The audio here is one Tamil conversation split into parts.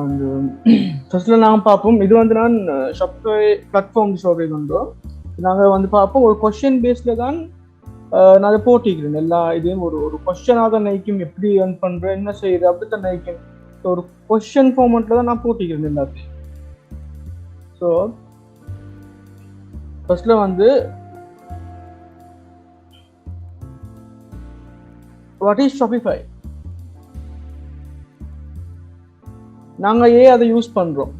அந்த ஃபர்ஸ்ட்ல நாங்கள் பார்ப்போம். இது வந்து நான் ஷாப்பிஃபை பிளாட்ஃபார்ம் சொல்றது உண்டோ. நாங்கள் வந்து பார்ப்போம் ஒரு கொஸ்டின் பேஸில் தான் நான் அதை போட்டிக்கிறேன். எல்லா இதையும் ஒரு ஒரு கொஸ்டினாக தான் நைக்கும், எப்படி ஏர்ன் பண்ணுறேன், என்ன செய்யுது அப்படித்தான் நைக்கும். ஸோ ஒரு கொஸ்டின் ஃபார்மெட்டில் தான் நான் போட்டிக்கிறேன் எல்லாத்தையும். ஸோ ஃபர்ஸ்ட்ல வந்து வாட் இஸ் ஷாப்பிஃபை, நாங்கள் ஏன் அதை யூஸ் பண்ணுறோம்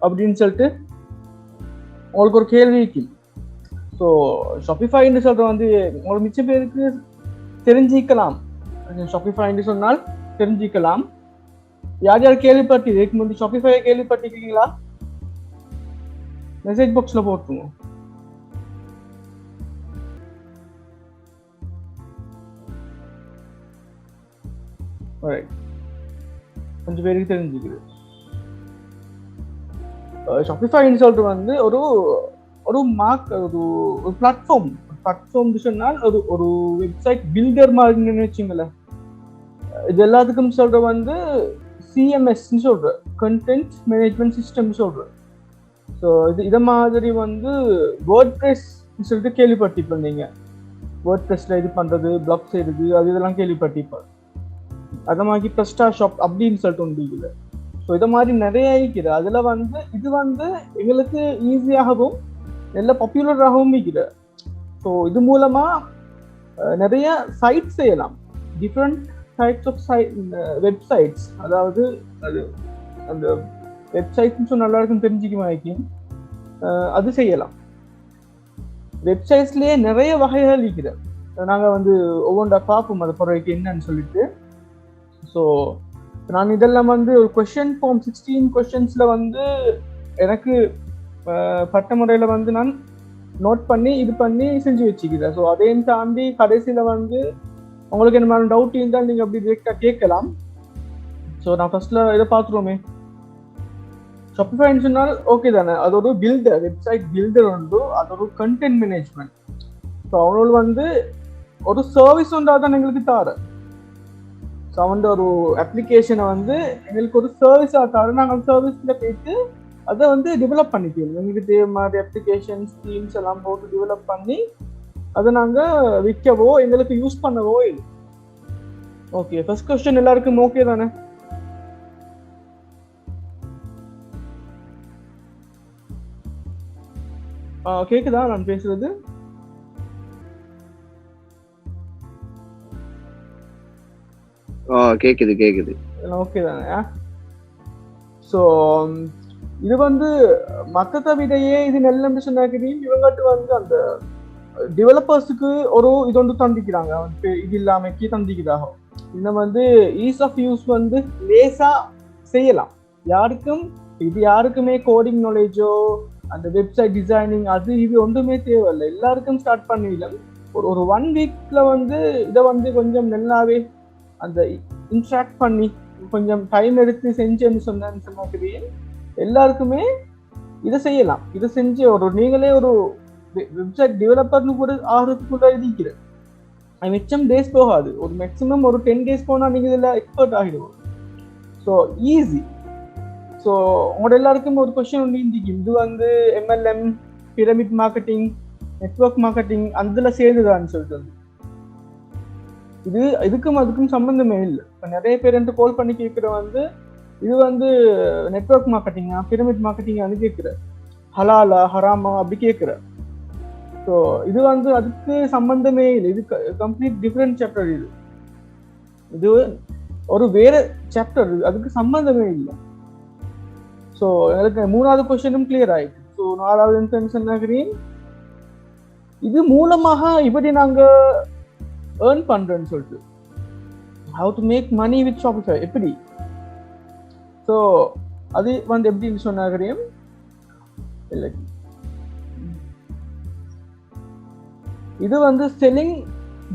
அப்படின்னு சொல்லிட்டு உங்களுக்கு ஒரு கேள்விக்கு. ஸோ ஷாப்பிஃபைன்னு சொல்கிறது வந்து உங்களுக்கு மிச்ச பேருக்கு தெரிஞ்சிக்கலாம். ஷாப்பிஃபைன்னு சொன்னால் தெரிஞ்சிக்கலாம். யார் யார் கேள்விப்பட்டு இதுக்கு முன்னாடி ஷாப்பிஃபையை கேள்விப்பட்டிருக்கீங்களா? மெசேஜ் பாக்ஸில் போட்டுருங்க. கொஞ்சம் பேருக்கு தெரிஞ்சுக்குது. ஷாப்பிஃபைன்னு சொல்லிட்டு வந்து ஒரு ஒரு ஒரு பிளாட்ஃபார்ம் சொன்னால் ஒரு வெப்சைட் பில்டர் மாதிரி வச்சுங்களேன். இது எல்லாத்துக்கும் சொல்ற வந்து சிஎம்எஸ்ன்னு சொல்ற, கண்டென்ட் மேனேஜ்மெண்ட் சிஸ்டம் சொல்ற. ஸோ இதை மாதிரி வந்து வேர்ட்பிரஸ் சொல்லிட்டு கேள்விப்பட்டிருப்பேன். நீங்க வேர்ட்பிரஸ்ல இது பண்றது, பிளாக் செய்யறது, அது இதெல்லாம் கேள்விப்பட்டிருப்பேன். அதை மாதிரி ப்ரெஸ்டா ஷாப் அப்படின்னு சொல்லிட்டு உண்டு இல்லை. ஸோ இதை மாதிரி நிறைய இருக்குது. அதில் வந்து இது வந்து எங்களுக்கு ஈஸியாகவும் நல்ல பாப்புலராகவும் இருக்குது. ஸோ இது மூலமாக நிறைய சைட் செய்யலாம், டிஃப்ரெண்ட் டைப்ஸ் ஆஃப் வெப்சைட்ஸ். அதாவது அது அந்த வெப்சைட்னு சொன்ன நல்லா இருக்கும் தெரிஞ்சுக்குமாக்கி அது செய்யலாம். வெப்சைட்ஸ்லேயே நிறைய வகைகள் இருக்குது. நாங்கள் வந்து ஒவ்வொன்றா பார்ப்போம் அது பிறகு என்னன்னு சொல்லிட்டு. ஸோ நான் இதெல்லாம் வந்து ஒரு கொஷின் ஃபார்ம் 16 கொஷின்ஸில் வந்து எனக்கு பட்ட முறையில் வந்து நான் நோட் பண்ணி இது பண்ணி செஞ்சு வச்சுக்கிறேன். ஸோ அதையும் தாண்டி கடைசியில் வந்து உங்களுக்கு என்ன மாதிரி டவுட் இருந்தால் நீங்கள் அப்படி டிரெக்டாக கேட்கலாம். ஸோ நான் ஃபர்ஸ்ட்ல இதை பார்த்துருவோமே. ஷாப்பிஃபைன்னு சொன்னால் ஓகே தானே, அது ஒரு பில்டர், வெப்சைட் பில்டர் உண்டு. அது ஒரு கண்டென்ட் மேனேஜ்மெண்ட். ஸோ அவங்களோட வந்து ஒரு சர்வீஸ் உண்டா தான் எங்களுக்கு தார. ஸோ அவன் ஒரு அப்ளிகேஷனை வந்து எங்களுக்கு ஒரு சர்வீஸாக தார. நாங்கள் சர்வீஸில் போயிட்டு அதை வந்து டெவலப் பண்ணிக்கலாம். எங்களுக்கு தேவை மாதிரி அப்ளிகேஷன் ஸ்கீம்ஸ் எல்லாம் போட்டு டெவலப் பண்ணி அதை நாங்கள் விற்கவோ எங்களுக்கு யூஸ் பண்ணவோ இல்லை. ஓகே, ஃபர்ஸ்ட் கொஸ்டின் எல்லாருக்கும் ஓகே தானே? கேக்குதா நான் பேசுறது? கேக்குது கேக்குது. ஓகே தானே? ஸோ இது வந்து மற்றதை விடையே இது நல்ல சொன்னாக்கி இவங்கட்டு வந்து அந்த டெவலப்பர்ஸுக்கு ஒரு இது ஒன்று தந்திக்கிறாங்க. இது இல்லாமக்கி தந்திக்கிறாங்க. இன்னும் வந்து ஈஸ் ஆஃப் யூஸ் வந்து லேசா செய்யலாம். யாருக்குமே கோடிங் நாலேஜோ அந்த வெப்சைட் டிசைனிங் அது இது ஒன்றுமே தேவையில்லை. எல்லாருக்கும் ஸ்டார்ட் பண்ணிடலாம். ஒரு 1 வீக்ல வந்து இதை வந்து கொஞ்சம் நல்லாவே அந்த இன்ட்ராக்ட் பண்ணி கொஞ்சம் டைம் எடுத்து செஞ்சேன்னு சொன்னாக்கி எல்லாருக்குமே இதை செய்யலாம். இதை செஞ்சு நீங்களே ஒரு வெப்சைட் டெவலப்பர்னு கூட ஆகிறதுக்குள்ள இருக்கிற மிச்சம் டேஸ் போகாது. ஒரு மேக்ஸிமம் ஒரு 10 days போனால் நீங்கள் இதில் எக்ஸ்பர்ட் ஆகிடுவோம். So easy. ஸோ உங்களோட எல்லாருக்கும் ஒரு கொஸ்டின் ஒன்று இருந்துச்சு. இது வந்து MLM, pyramid marketing, network marketing அதில் சேர்ந்துதான்னு சொல்லிட்டு இதுக்கும் அதுக்கும் சம்மந்தமே இல்லை. இப்போ நிறைய பேர் என்று கால் பண்ணி கேட்குற வந்து இது வந்து நெட்வொர்க் மார்க்கெட்டிங்கா, பிரமிட் மார்க்கெட்டிங்கா வந்து கேட்குற, ஹலாலா ஹராமா அப்படி கேட்குற. ஸோ இது வந்து அதுக்கு சம்பந்தமே இல்லை. இது கம்ப்ளீட் டிஃப்ரெண்ட் சாப்டர். இது ஒரு வேற சாப்டர், அதுக்கு சம்பந்தமே இல்லை. ஸோ எனக்கு 3வது கொஸ்டினும் கிளியர் ஆயிடுச்சு. ஸோ 4வது சொன்னீங்க இது மூலமாக இப்படி நாங்கள் ஏர்ன் பண்றோன்னு சொல்லிட்டு how to make money with Shopify எப்படி. ஸோ அது வந்து எப்படின்னு சொன்னாங்க இல்லை, இது வந்து selling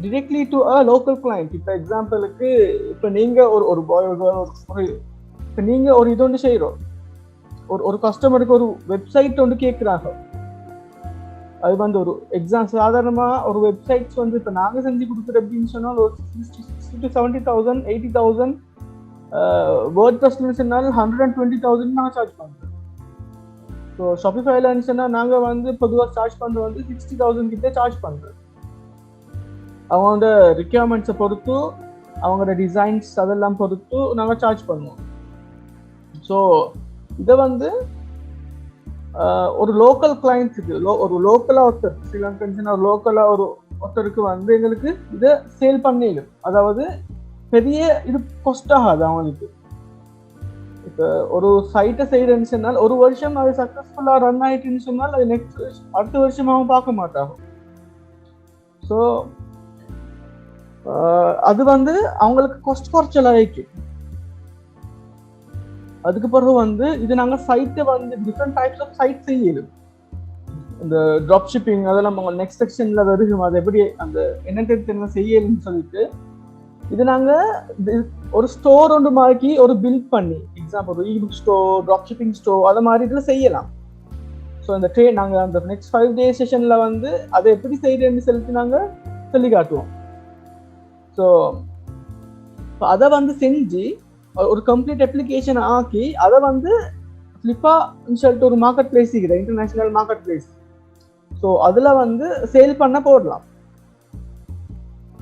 directly to a local client. இப்போ எக்ஸாம்பிளுக்கு இப்போ நீங்கள் இப்போ நீங்கள் ஒரு இது ஒன்று செய்கிறோம், ஒரு கஸ்டமருக்கு ஒரு வெப்சைட் ஒன்று கேட்குறாங்க. அது வந்து ஒரு எக்ஸாம் சாதாரணமாக ஒரு வெப்சைட்ஸ் வந்து இப்போ நாங்கள் செஞ்சு கொடுக்குற அப்படின்னு சொன்னால் ஒரு 60,000 to 70,000 80,000 வேர்ட் ப்ரெஸ்ல சொன்னால் 120,000 நாங்கள் சார்ஜ் பண்ணுறோம். ஸோ ஷாப்பிஃபைல இருந்துச்சுன்னா நாங்கள் வந்து பொதுவாக சார்ஜ் பண்ணுறது வந்து 60,000 கிட்டே சார்ஜ் பண்ணுறோம். அவங்களோட ரிக்யர்மெண்ட்ஸை பொறுத்து அவங்களோட டிசைன்ஸ் அதெல்லாம் பொறுத்து நாங்கள் சார்ஜ் பண்ணுவோம். ஸோ இதை வந்து ஒரு லோக்கல் கிளைண்ட்ஸுக்கு ஒரு லோக்கலாக ஒருத்தர் ஸ்ரீலங்கன் ஒரு லோக்கலாக ஒருத்தருக்கு வந்து எங்களுக்கு இதை சேல் பண்ணிடும். அதாவது பெரிய இது காஸ்ட் ஆகாது அவங்களுக்கு. இப்போ ஒரு சைட்டை செய்யறேன்னு சொன்னால் ஒரு வருஷம் அது சக்ஸஸ்ஃபுல்லாக ரன் ஆயிட்டுன்னு சொன்னால் அது நெக்ஸ்ட் அடுத்த வருஷம் அவங்க பார்க்க மாட்டாங்க. ஸோ அது வந்து அவங்களுக்கு காஸ்ட் குறைச்சலாயிருக்கு. அதுக்கு பிறகு வந்து இது நாங்கள் சைட்டை வந்து டிஃப்ரெண்ட் டைப்ஸ் ஆஃப் சைட் செய்யணும். இந்த ட்ராப் ஷிப்பிங் அதெல்லாம் அவங்க நெக்ஸ்ட் செக்ஷன்ல வருகும். அது எப்படி அந்த என்ன செய்யணும்னு சொல்லிட்டு இது நாங்கள் ஒரு ஸ்டோர் ஒன்று மாதிரி ஒரு பில்ட் பண்ணி எக்ஸாம்பிள் ஒரு ebook store, drop shipping store அதை மாதிரி இதில் செய்யலாம். ஸோ அந்த நாங்கள் அந்த நெக்ஸ்ட் 5 days செஷனில் வந்து அதை எப்படி செய்யறேன்னு சொல்லிட்டு நாங்கள் சொல்லி காட்டுவோம். ஸோ அதை வந்து செஞ்சு ஒரு கம்ப்ளீட் அப்ளிகேஷன் ஆக்கி அதை வந்து ஃப்ளிப்பான்னு சொல்லிட்டு ஒரு மார்க்கெட் பிளேஸ் இருக்குது, இன்டர்நேஷனல் மார்க்கெட் பிளேஸ். ஸோ அதில் வந்து சேல் பண்ண போடலாம்.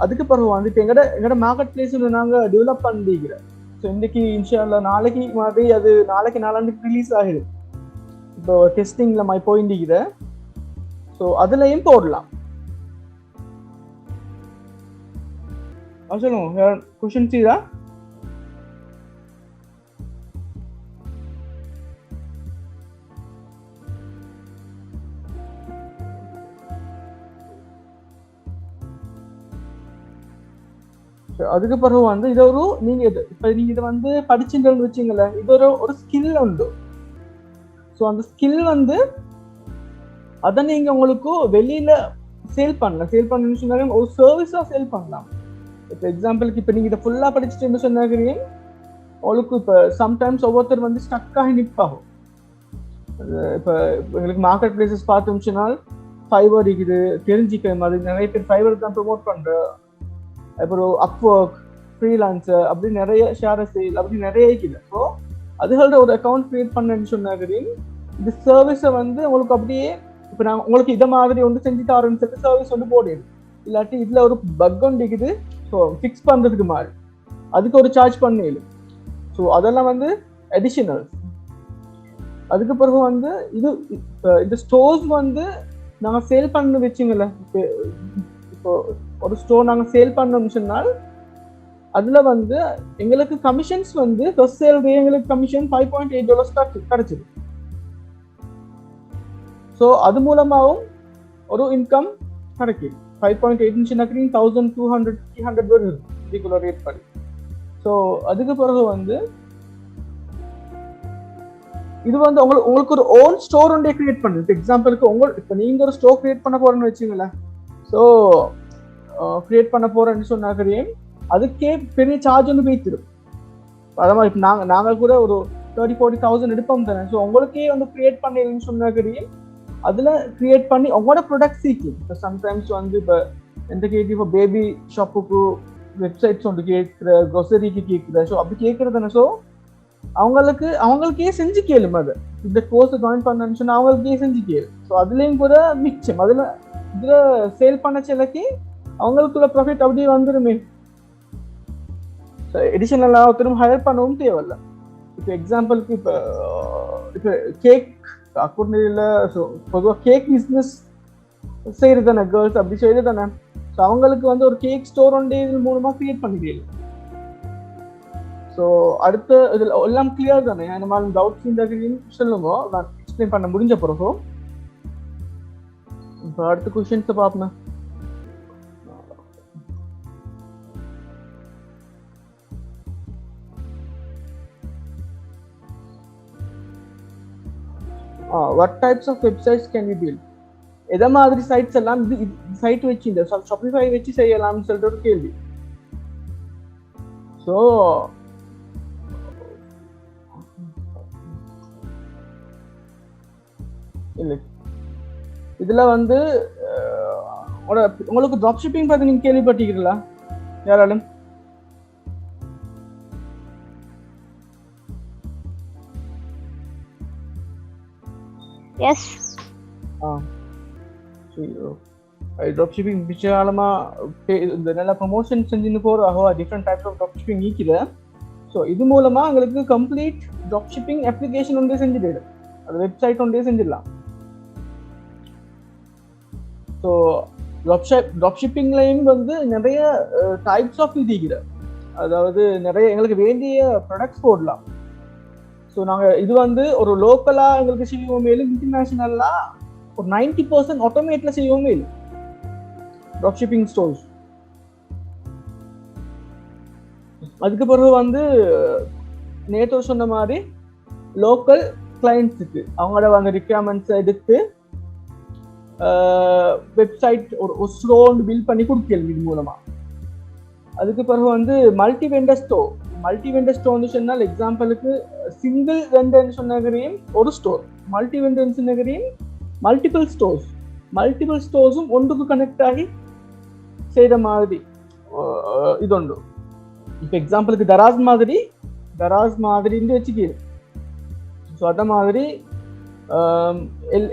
அதுக்கு பிறகு வந்து இப்போ எங்கட மார்க்கெட் பிளேஸ் நாங்கள் டெவலப் பண்ணிக்கிறோம். ஸோ இன்றைக்கி இன்ஷால்லா நாளைக்கு மாதிரி அது நாளாண்டுக்கு ரிலீஸ் ஆகிடும். இப்போ டெஸ்டிங்கில் மாதிரி போயிண்டிக்கிற. ஸோ அதுலேயும் போடலாம். சொல்லுங்க, கொஷின்ஸ் இதா? அதுக்கு பிறகு வந்து இது ஒரு நீங்க இதை வந்து படிச்சுட்டு வச்சுங்களேன், இது ஒரு ஸ்கில் உண்டு. ஸோ அந்த ஸ்கில் வந்து அதை நீங்க உங்களுக்கு வெளியில சேல் பண்ணணும். ஒரு சர்வீஸா சேல் பண்ணலாம். இப்போ எக்ஸாம்பிளுக்கு இப்போ நீங்க இதை ஃபுல்லா படிச்சுட்டு சொன்னாங்க உங்களுக்கு இப்போ சம்டைம்ஸ் ஒவ்வொருத்தர் வந்து ஸ்டக் ஆகி நிற்பாகும். இப்போ எங்களுக்கு மார்க்கெட் பிளேசஸ் பார்த்தோம்னால் ஃபைவர் இருக்குது, தெரிஞ்சுக்க மாதிரி நிறைய பேர் ஃபைவர் தான் ப்ரொமோட் பண்ற. அப்புறம் அப்வொர்க், ஃப்ரீலான்சர் அப்படி நிறைய ஷேர் சேல் அப்படி நிறைய இருக்குது. ஸோ அதுகளோட ஒரு அக்கௌண்ட் கிரியேட் பண்ணேன்னு சொன்னாங்க. இந்த சர்வீஸை வந்து உங்களுக்கு அப்படியே இப்போ நான் உங்களுக்கு இதை மாதிரி ஒன்று செஞ்சு தரேன்னு சொல்லிட்டு சர்வீஸ் வந்து போடுது. இல்லாட்டி இதில் ஒரு பக் ஒன்று இருக்குது, ஸோ ஃபிக்ஸ் பண்ணுறதுக்கு மாதிரி அதுக்கு ஒரு சார்ஜ் பண்ணிடும். ஸோ அதெல்லாம் வந்து அடிஷனல். அதுக்கு பிறகு வந்து இந்த ஸ்டோர்ஸ் வந்து நாங்கள் சேல் பண்ண வச்சுங்கள. இப்போ ஒரு ஸ்டோர் நாங்கள் சேல் பண்ணோம்னு சொன்னால் அதில் வந்து எங்களுக்கு கமிஷன்ஸ் வந்து ஃபர்ஸ்ட் சேல்வே எங்களுக்கு கமிஷன் $5.8 கிடைச்சிது. ஸோ அது மூலமாகவும் ஒரு இன்கம் கிடைக்குது. 5.8 சொன்னாக்கி 1,200-300 வருது பர்டிகுலர் ரேட் படி. ஸோ அதுக்கு பிறகு வந்து இது வந்து உங்களுக்கு ஒரு ஓன் ஸ்டோர் ஒன்றே கிரியேட் பண்ணுது. எக்ஸாம்பிளுக்கு இப்போ நீங்கள் ஒரு ஸ்டோர் கிரியேட் பண்ண போறேன்னு வச்சுங்களேன். ஸோ கிரியேட் பண்ண போறேன்னு சொன்னாக்கே அதுக்கே பெரிய சார்ஜ் வந்து போய்த்திடும். அதே மாதிரி இப்போ நாங்கள் கூட ஒரு 30,000-40,000 எடுப்போம் தானே. ஸோ உங்களுக்கே வந்து கிரியேட் பண்ணீங்கன்னு சொன்னாக்கே அதில் கிரியேட் பண்ணி உங்களோட ப்ராடக்ட் சீக்கிரம். இப்போ சம்டைம்ஸ் வந்து இப்போ எந்த கேட்கு இப்போ பேபி ஷாப்புக்கு வெப்சைட்ஸ் ஒன்று கேட்குற, க்ரோசரிக்கு கேட்குற. ஸோ அப்படி கேட்குறது தானே. ஸோ அவங்களுக்கே செஞ்சு கேளும். அது இந்த கோர்ஸை ஜாயின் பண்ணணும்னு சொன்னால் அவங்களுக்கே செஞ்சு கேளு. ஸோ அதுலேயும் கூட மிச்சம் இதில் சேல் பண்ண சிலக்கு அவங்களுக்குள்ள ப்ராஃபிட் அப்படியே வந்துடுமே. ஸோ எடிஷனலாக ஒருத்தரும் ஹையர் பண்ணவும் தேவையில்லை. இப்போ எக்ஸாம்பிளுக்கு இப்போ கேக் அக்குர்னியில் ஸோ பொதுவாக கேக் பிஸ்னஸ் செய்கிறது தானே, கேர்ள்ஸ் அப்படி செய்கிறது தானே. ஸோ அவங்களுக்கு வந்து ஒரு கேக் ஸ்டோர் ஒன் டே இதில் மூலமாக கிரியேட் பண்ணிக்கலாம். ஸோ அடுத்த இதில் எல்லாம் கிளியர் தானே. அந்த மாதிரி டவுட்ஸ் இந்த சொல்லுங்க, நான் எக்ஸ்பிளைன் பண்ண முடிஞ்ச பிறகு. இப்போ அடுத்த கொஷின்ஸை பார்ப்பேன். what types of websites can we build? எதை மாதிரி சைட்ஸ் எல்லாம் சைட் வச்சு இந்த ஷாப்பிஃபை வச்சு செய்யலாம்னு சொல்லிட்டு ஒரு கேள்வி. ஸோ இல்லை இதுல வந்து உங்களுக்கு ட்ராப் ஷிப்பிங் பத்தி நீங்க கேள்விப்பட்டிருக்கீங்களா யாராலும்? எஸ். ட்ராப் ஷிப்பிங் பிச்சைக்காலமா இந்த நல்ல ப்ரொமோஷன் செஞ்சுன்னு போகிற different types of drop shipping நீக்கிது. ஸோ இது மூலமாக எங்களுக்கு கம்ப்ளீட் ட்ராப் ஷிப்பிங் அப்ளிகேஷன் ஒன்றே செஞ்சுட்டு அது வெப்சைட் ஒன்றே செஞ்சிடலாம். ஸோ ட்ராப் ஷிப்பிங்லையும் வந்து நிறைய டைப்ஸ் ஆஃப் இது, அதாவது நிறைய எங்களுக்கு வேண்டிய ப்ராடக்ட்ஸ் போடலாம். ஸோ நாங்கள் இது வந்து ஒரு லோக்கலாக எங்களுக்கு செய்வோம், மேலும் இன்டர்நேஷ்னலாக ஒரு 90% ஆட்டோமேட்டில் செய்வோம் மேலும் ட்ராப் ஷிப்பிங் ஸ்டோர்ஸ். அதுக்கு பிறகு வந்து நேற்று சொன்ன மாதிரி லோக்கல் கிளைண்ட்ஸுக்கு அவங்களோட வந்து ரிக்வயர்மெண்ட்ஸை எடுத்து வெப்சைட் ஒரு ஸ்டோர் பில்ட் பண்ணி கொடுக்கல இது மூலமாக. அதுக்கு பிறகு வந்து மல்டி வெண்டர் ஸ்டோர்னு சொன்னால் எக்ஸாம்பிளுக்கு சிங்கிள் வெண்டர்னு சொன்னகரையும் ஒரு ஸ்டோர், மல்டி வெண்டர்னு சொன்னகரையும் மல்டிபிள் ஸ்டோர்ஸும் ஒன்றுக்கு கனெக்ட் ஆகி செய்கிற மாதிரி இது உண்டு. இப்போ எக்ஸாம்பிளுக்கு தராஸ் மாதிரின்னு வச்சுக்கிது. ஸோ அதை மாதிரி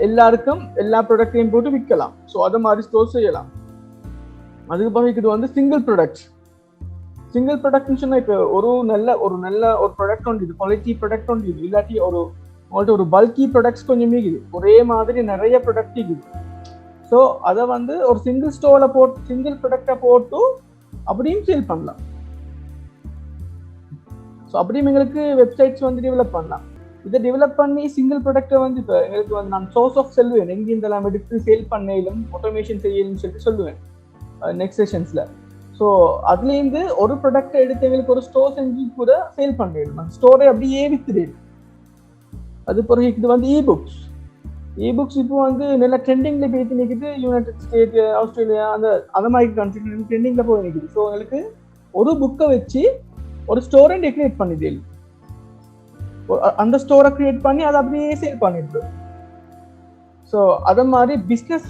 எல்லாருக்கும் எல்லா ப்ராடக்டையும் போட்டு விற்கலாம். ஸோ அதை மாதிரி ஸ்டோர் செய்யலாம். அதுக்கு பிறகு இது வந்து சிங்கிள் ப்ராடக்ட்னு சொன்னால் இப்போ ஒரு நல்ல ப்ராடக்ட் ஒன்று இது, குவாலிட்டி ப்ராடக்ட் ஒன்று இது, இல்லாட்டி உங்கள்கிட்ட ஒரு பல்கி ப்ராடக்ட்ஸ் கொஞ்சம் இருக்குது, ஒரே மாதிரி நிறைய ப்ராடக்ட் இருக்குது. ஸோ அதை வந்து ஒரு சிங்கிள் ப்ராடக்டை போட்டு அப்படியும் சேல் பண்ணலாம். ஸோ அப்படியும் எங்களுக்கு வெப்சைட்ஸ் வந்து டெவலப் பண்ணலாம். இதை டெவலப் பண்ணி சிங்கிள் ப்ராடக்டை வந்து இப்போ எங்களுக்கு வந்து நான் சோர்ஸ் ஆஃப் சொல்லுவேன், எங்கே இதெல்லாம் எடுத்து சேல் பண்ணலும் ஆட்டோமேஷன் செய்யலும்னு சொல்லிட்டு சொல்லுவேன் நெக்ஸ்ட் செஷன்ஸில். ஸோ அதுலேருந்து ஒரு ப்ராடக்டை எடுத்து எங்களுக்கு ஒரு ஸ்டோர் செஞ்சு கூட சேல் பண்ணிடணும், அந்த ஸ்டோரை அப்படியே வித்துடும். அது பிறகு இது வந்து இபுக்ஸ் இப்போ வந்து நல்ல ட்ரெண்டிங்கில் போயிட்டு நிற்கிது. யுனைடெட் ஸ்டேட், ஆஸ்திரேலியா, அந்த மாதிரி கண்ட்ரி ட்ரெண்டிங்கில் போய் நிற்கிது. ஸோ உங்களுக்கு ஒரு புக்கை வச்சு ஒரு ஸ்டோரை டெக்கரேட் பண்ணிடு, அந்த ஸ்டோரை கிரியேட் பண்ணி அதை அப்படியே சேல் பண்ணிடுது. ஸோ அதை மாதிரி பிஸ்னஸ்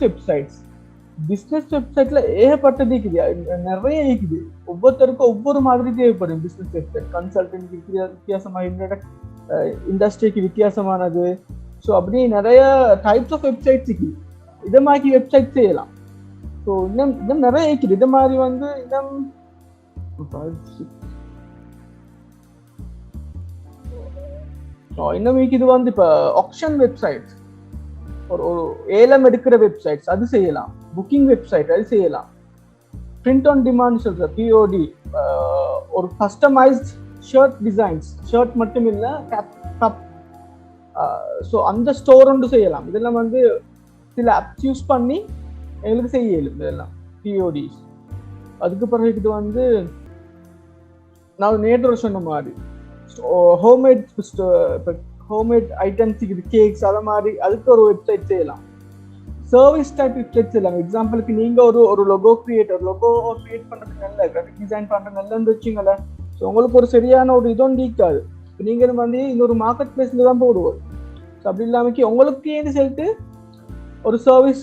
வெப்சைட்ல ஏகப்பட்டது இருக்குது, நிறைய இருக்குது. ஒவ்வொருத்தருக்கும் ஒவ்வொரு மாதிரி தேவைப்படும் பிஸ்னஸ் வெப்சைட். கன்சல்டன்ட் வித்தியாசமாக, இண்டஸ்ட்ரிக்கு வித்தியாசமானது. ஸோ அப்படி நிறைய டைப்ஸ் ஆஃப் வெப்சைட்ஸ் இருக்குது. இதை மாதிரி வெப்சைட் செய்யலாம். ஸோ இன்னும் நிறைய இருக்குது. இதை மாதிரி வந்து இன்னும் இது வந்து இப்போ ஆக்ஷன் வெப்சைட்ஸ், ஒரு ஏலம் எடுக்கிற வெப்சைட்ஸ் அது செய்யலாம், புக்கிங் வெப்சைட் அது செய்யலாம், பிரிண்ட் ஆன் டிமாண்ட் சொல்ற POD, ஒரு கஸ்டமைஸ்ட் ஷர்ட் டிசைன்ஸ், ஷர்ட் மட்டும் இல்லை கப், ஸோ அந்த ஸ்டோர் ஒன்று செய்யலாம். இதெல்லாம் வந்து சில ஆப்ஸ் யூஸ் பண்ணி எங்களுக்கு செய்யலும் இதெல்லாம் PODs. அதுக்கு பிறகு இது வந்து நான் நேற்று சொன்ன மாதிரி ஹோம்மேட் ஐட்டம்ஸ் இருக்குது, கேக்ஸ், அதை மாதிரி அதுக்கு ஒரு வெப்சைட் செய்யலாம். சர்வீஸ் டைப் வெப்சைட் செய்யலாம். எக்ஸாம்பிளுக்கு நீங்கள் ஒரு லோகோ கிரியேட் பண்ணுறது நல்ல, கிராஃபிக் டிசைன் பண்ணுறது நல்லன்னு வச்சுங்கள. ஸோ உங்களுக்கு ஒரு சரியான ஒரு இதொன்று இருக்காது. இப்போ நீங்கள் வந்து இன்னொரு மார்க்கெட் பிளேஸில் தான் போடுவோம். ஸோ அப்படி இல்லாமல் உங்களுக்கு ஏன்னு சொல்லிட்டு ஒரு சர்வீஸ்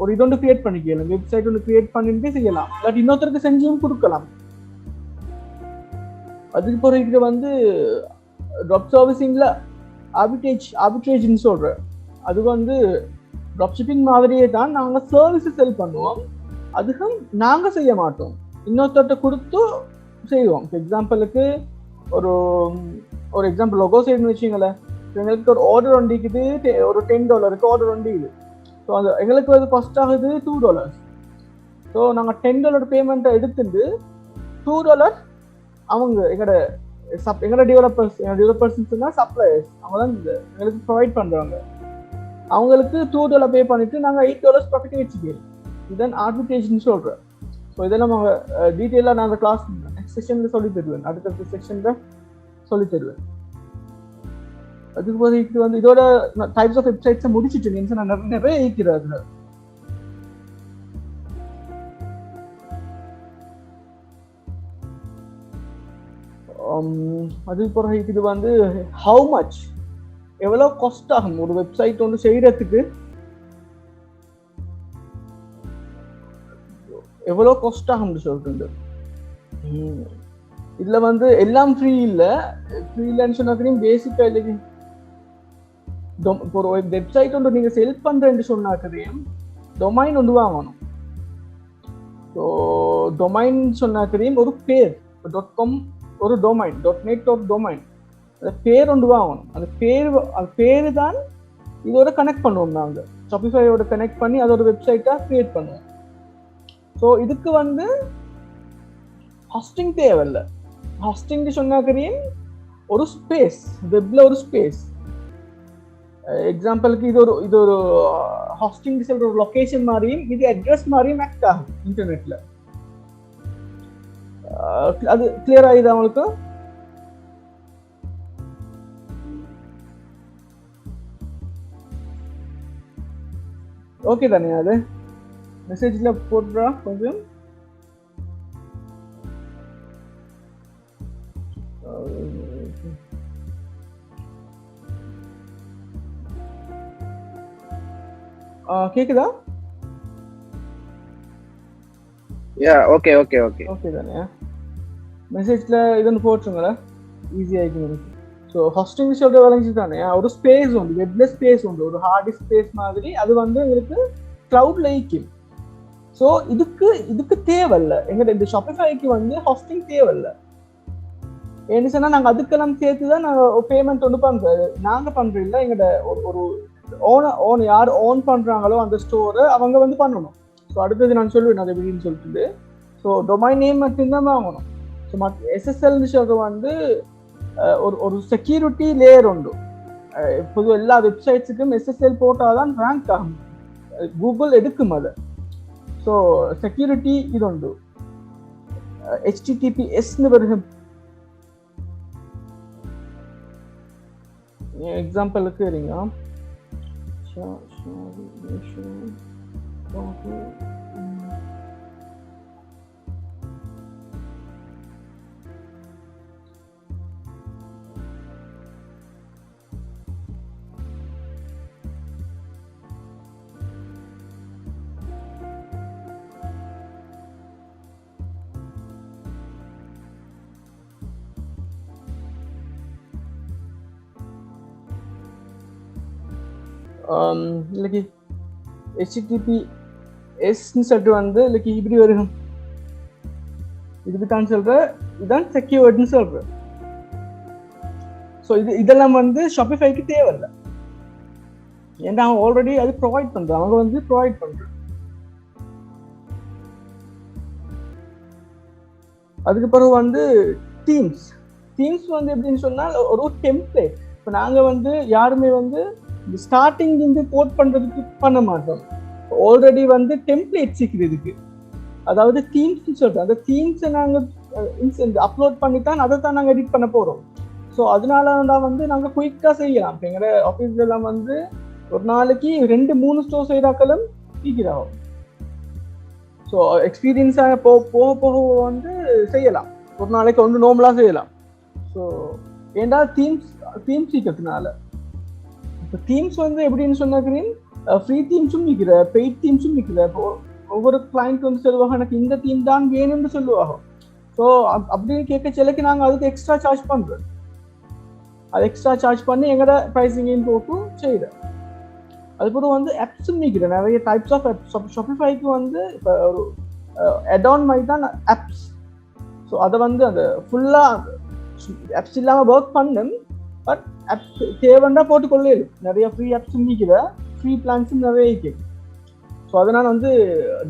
ஒரு இதொன்று கிரியேட் பண்ணிக்கலாம், வெப்சைட் ஒன்று கிரியேட் பண்ணிட்டு செய்யலாம், இல்லாட்டி இன்னொருத்தருக்கு செஞ்சும் கொடுக்கலாம். அதுக்கு பிறகு வந்து ட்ராப் சர்வீசிங்ல ஆர்பிட்ரேஜ்னு சொல்றேன். அது வந்து ட்ராப் ஷிப்பிங் மாதிரியே தான், நாங்கள் சர்வீஸை செல் பண்ணுவோம், அதுக்கும் நாங்கள் செய்ய மாட்டோம், இன்னொருத்தர்கிட்ட கொடுத்து செய்வோம். எக்ஸாம்பிளுக்கு ஒரு எக்ஸாம்பிள் லோகோ செய்யணும்னு வச்சுங்களேன். எங்களுக்கு ஒரு ஆர்டர் ஒண்டிக்குது, ஒரு $10 ஆர்டர் ஒண்டிக்குது. ஸோ அது எங்களுக்கு வந்து ஃபர்ஸ்ட் ஆகுது $2. ஸோ நாங்கள் $10 பேமெண்ட்டை எடுத்துட்டு $2 அவங்க எங்களோட டெவலப்பர்ஸ்னா சப்ளையர்ஸ், அவங்க தான் எங்களுக்கு ப்ரொவைட் பண்ணுறாங்க. அவங்களுக்கு $2 பே பண்ணிட்டு நாங்கள் $8 ப்ராஃபிட் வச்சுக்கிறோம். இதுதான் ஆர்பிட்ரேஜ்னு சொல்கிறேன். ஸோ இதெல்லாம் நாங்கள் டீட்டெயிலாக நாங்கள் கிளாஸ் நெக்ஸ்ட் செஷனில் சொல்லி தருவேன், அடுத்த செக்ஷனில் சொல்லி தருவேன். அதுக்கு பிறகு வந்து இதோட டைப்ஸ் ஆஃப் வெப்சைட்ஸை முடிச்சுட்டு நான் நிறைய இருக்கிறேன் அதில். அதுக்கு பிறகு இது வந்து ஹவு மச், எவ்வளோ காஸ்ட் ஆகும் ஒரு வெப்சைட் ஒன்று செய்யறதுக்கு, எவ்வளோ காஸ்ட் ஆகும்னு சொல்லிட்டு. இதுல வந்து எல்லாம் ஃப்ரீ இல்லைன்னு சொன்னாக்களையும் பேசிக்கா இல்லைங்க. இப்போ ஒரு வெப்சைட் ஒன்று நீங்க செல் பண்றேன்னு சொன்னாக்கதையும் டொமைன் ஒன்று வாங்கணும். ஸோ டொமைன் சொன்னாக்கதையும் ஒரு பேர் .com ஒரு டொமைன் .net ஒரு டொமைன், அந்த பேர் ஒன்று வாங்கணும். அந்த பேரு தான் இதோட கனெக்ட் பண்ணுவோம். நாங்கள் ஷாப்பிஃபையோட கனெக்ட் பண்ணி அதோட வெப்சைட்டா கிரியேட் பண்ணுவோம். ஸோ இதுக்கு வந்து ஹாஸ்டிங் தேவையில்லை. ஹாஸ்டிங் சொன்னாக்கதையும் ஒரு ஸ்பேஸ், வெப்ல ஒரு ஸ்பேஸ். எக்ஸாம்பிளுக்கு இது ஒரு ஹாஸ்டிங் சொல்ற ஒரு லொகேஷன் மாதிரியும் இது அட்ரஸ் மாதிரியும் ஆக்ட் ஆகும் இன்டர்நெட்ல. அது கிளியர் ஆகுது அவங்களுக்கு? ஓகே தானே? அது மெசேஜ்ல போடுறா கொஞ்சம். கேக்குதா? ஓகே ஓகே ஓகே ஓகே தானே? மெசேஜ்ல இதொன்று போட்டுருங்களா, ஈஸியாக இருக்கும். ஸோ ஹாஸ்டிங் சொல்ற வேலைஞ்சு தானே ஒரு ஸ்பேஸ் உண்டு, வெப்ல ஸ்பேஸ் உண்டு, ஒரு ஹார்ட் ஸ்பேஸ் மாதிரி. அது வந்து உங்களுக்கு கிளவுட்ல இருக்கும். ஸோ இதுக்கு தேவையில்லை. எங்க இந்த ஷாப்பிஃபைக்கு வந்து ஹாஸ்டிங் தேவையில்லை. ஏன்னு சொன்னா நாங்கள் அதுக்கெல்லாம் சேர்த்து தான் நாங்கள் பேமெண்ட் ஒன்று பண்றோம். நாங்கள் பண்றோம் இல்லை, எங்கள்ட ஒரு ஓன் யார் ஓன் பண்றாங்களோ அந்த ஸ்டோரை அவங்க வந்து பண்ணணும். ஸோ அடுத்தது நான் சொல்லுவேன் அதை எப்படின்னு சொல்லிட்டு. ஸோ டொமைன் நேம் மட்டும்தான் வாங்கணும். ஸோ எஸ்எஸ்எல்னு சொல்றது வந்து ஒரு செக்யூரிட்டி லேயர் உண்டு. பொது எல்லா வெப்சைட்ஸுக்கும் எஸ்எஸ்எல் போட்டாதான் ரேங்க் ஆகும், கூகுள் எடுக்கும் அதை. ஸோ செக்யூரிட்டி இது உண்டு. HTTPSன்னு வருது. எக்ஸாம்பிளுக்கு இருங்க. இல்லைக்கு HTTPSன்னு சொல்லிட்டு வந்து இல்லைக்கு இப்படி வரும். இதுக்கு தான் சொல்ற, இதுதான் செக்யூர்ட்னு சொல்ற. ஸோ இதெல்லாம் வந்து ஷாப்பிஃபைக்கு தேவையில்லை. ஏன்னா அவங்க ஆல்ரெடி அது ப்ரொவைட் பண்றாங்க. அவங்க வந்து ப்ரொவைட் பண்றாங்க. அதுக்கு பிறகு வந்து டீம்ஸ் வந்து எப்படின்னு சொன்னால் ஒரு டெம்ப்ளேட். இப்போ நாங்கள் வந்து யாருமே வந்து ஸ்டார்டிங் இருந்து கோட் பண்றதுக்கு பண்ண மாட்டோம். ஆல்ரெடி வந்து டெம்ப்ளேட் சீக்கிறதுக்கு, அதாவது தீம்ஸ் சொல்றோம். அந்த தீம்ஸை நாங்கள் அப்லோட் பண்ணித்தான் அதை தான் நாங்கள் எடிட் பண்ண போறோம். ஸோ அதனால தான் வந்து நாங்கள் குயிக்காக செய்யலாம். இப்போ எங்களோட ஆஃபீஸ்ல எல்லாம் வந்து ஒரு நாளைக்கு 2-3 ஸ்டோர் செய்தாக்களும் சீக்கிரம். ஸோ எக்ஸ்பீரியன்ஸாக போக போக வந்து செய்யலாம். ஒரு நாளைக்கு வந்து நார்மலா செய்யலாம். ஸோ ஏண்டா தீம்ஸ் சீக்கிறதுனால. இப்போ தீம்ஸ் வந்து எப்படின்னு சொன்னாக்கிறேன், ஃப்ரீ தீம்ஸும் நிற்கிற, பெய்ட் தீம்ஸும் நிற்கிற. இப்போ ஒவ்வொரு கிளைண்ட் வந்து சொல்லுவாங்க எனக்கு இந்த தீம் தான் வேணும்னு சொல்லுவாங்க. ஸோ அப்படின்னு கேட்க சிலக்கு நாங்கள் அதுக்கு எக்ஸ்ட்ரா சார்ஜ் பண்ணுறோம். அது எக்ஸ்ட்ரா சார்ஜ் பண்ணி எங்களோட ப்ரைஸிங்கையும் போட்டு செய்கிறேன். அதுக்கப்புறம் வந்து ஆப்ஸும் நிற்கிறேன். நிறைய டைப்ஸ் ஆஃப் ஆப்ஸ். ஷாப்பிஃபைக்கு வந்து இப்போ ஒரு அடான் மாதிரி தான் ஆப்ஸ். ஸோ அதை வந்து அந்த ஃபுல்லாக ஆப்ஸ் இல்லாமல் ஒர்க் பண்ணும். பட் ஆப்ஸ் தேவைன்னா போட்டுக்கொள்ளே நிறைய ஃப்ரீ ஆப்ஸும் நிற்கிற, ஃப்ரீ பிளான்ஸும் நிறைய இருக்குது. ஸோ அதனால் வந்து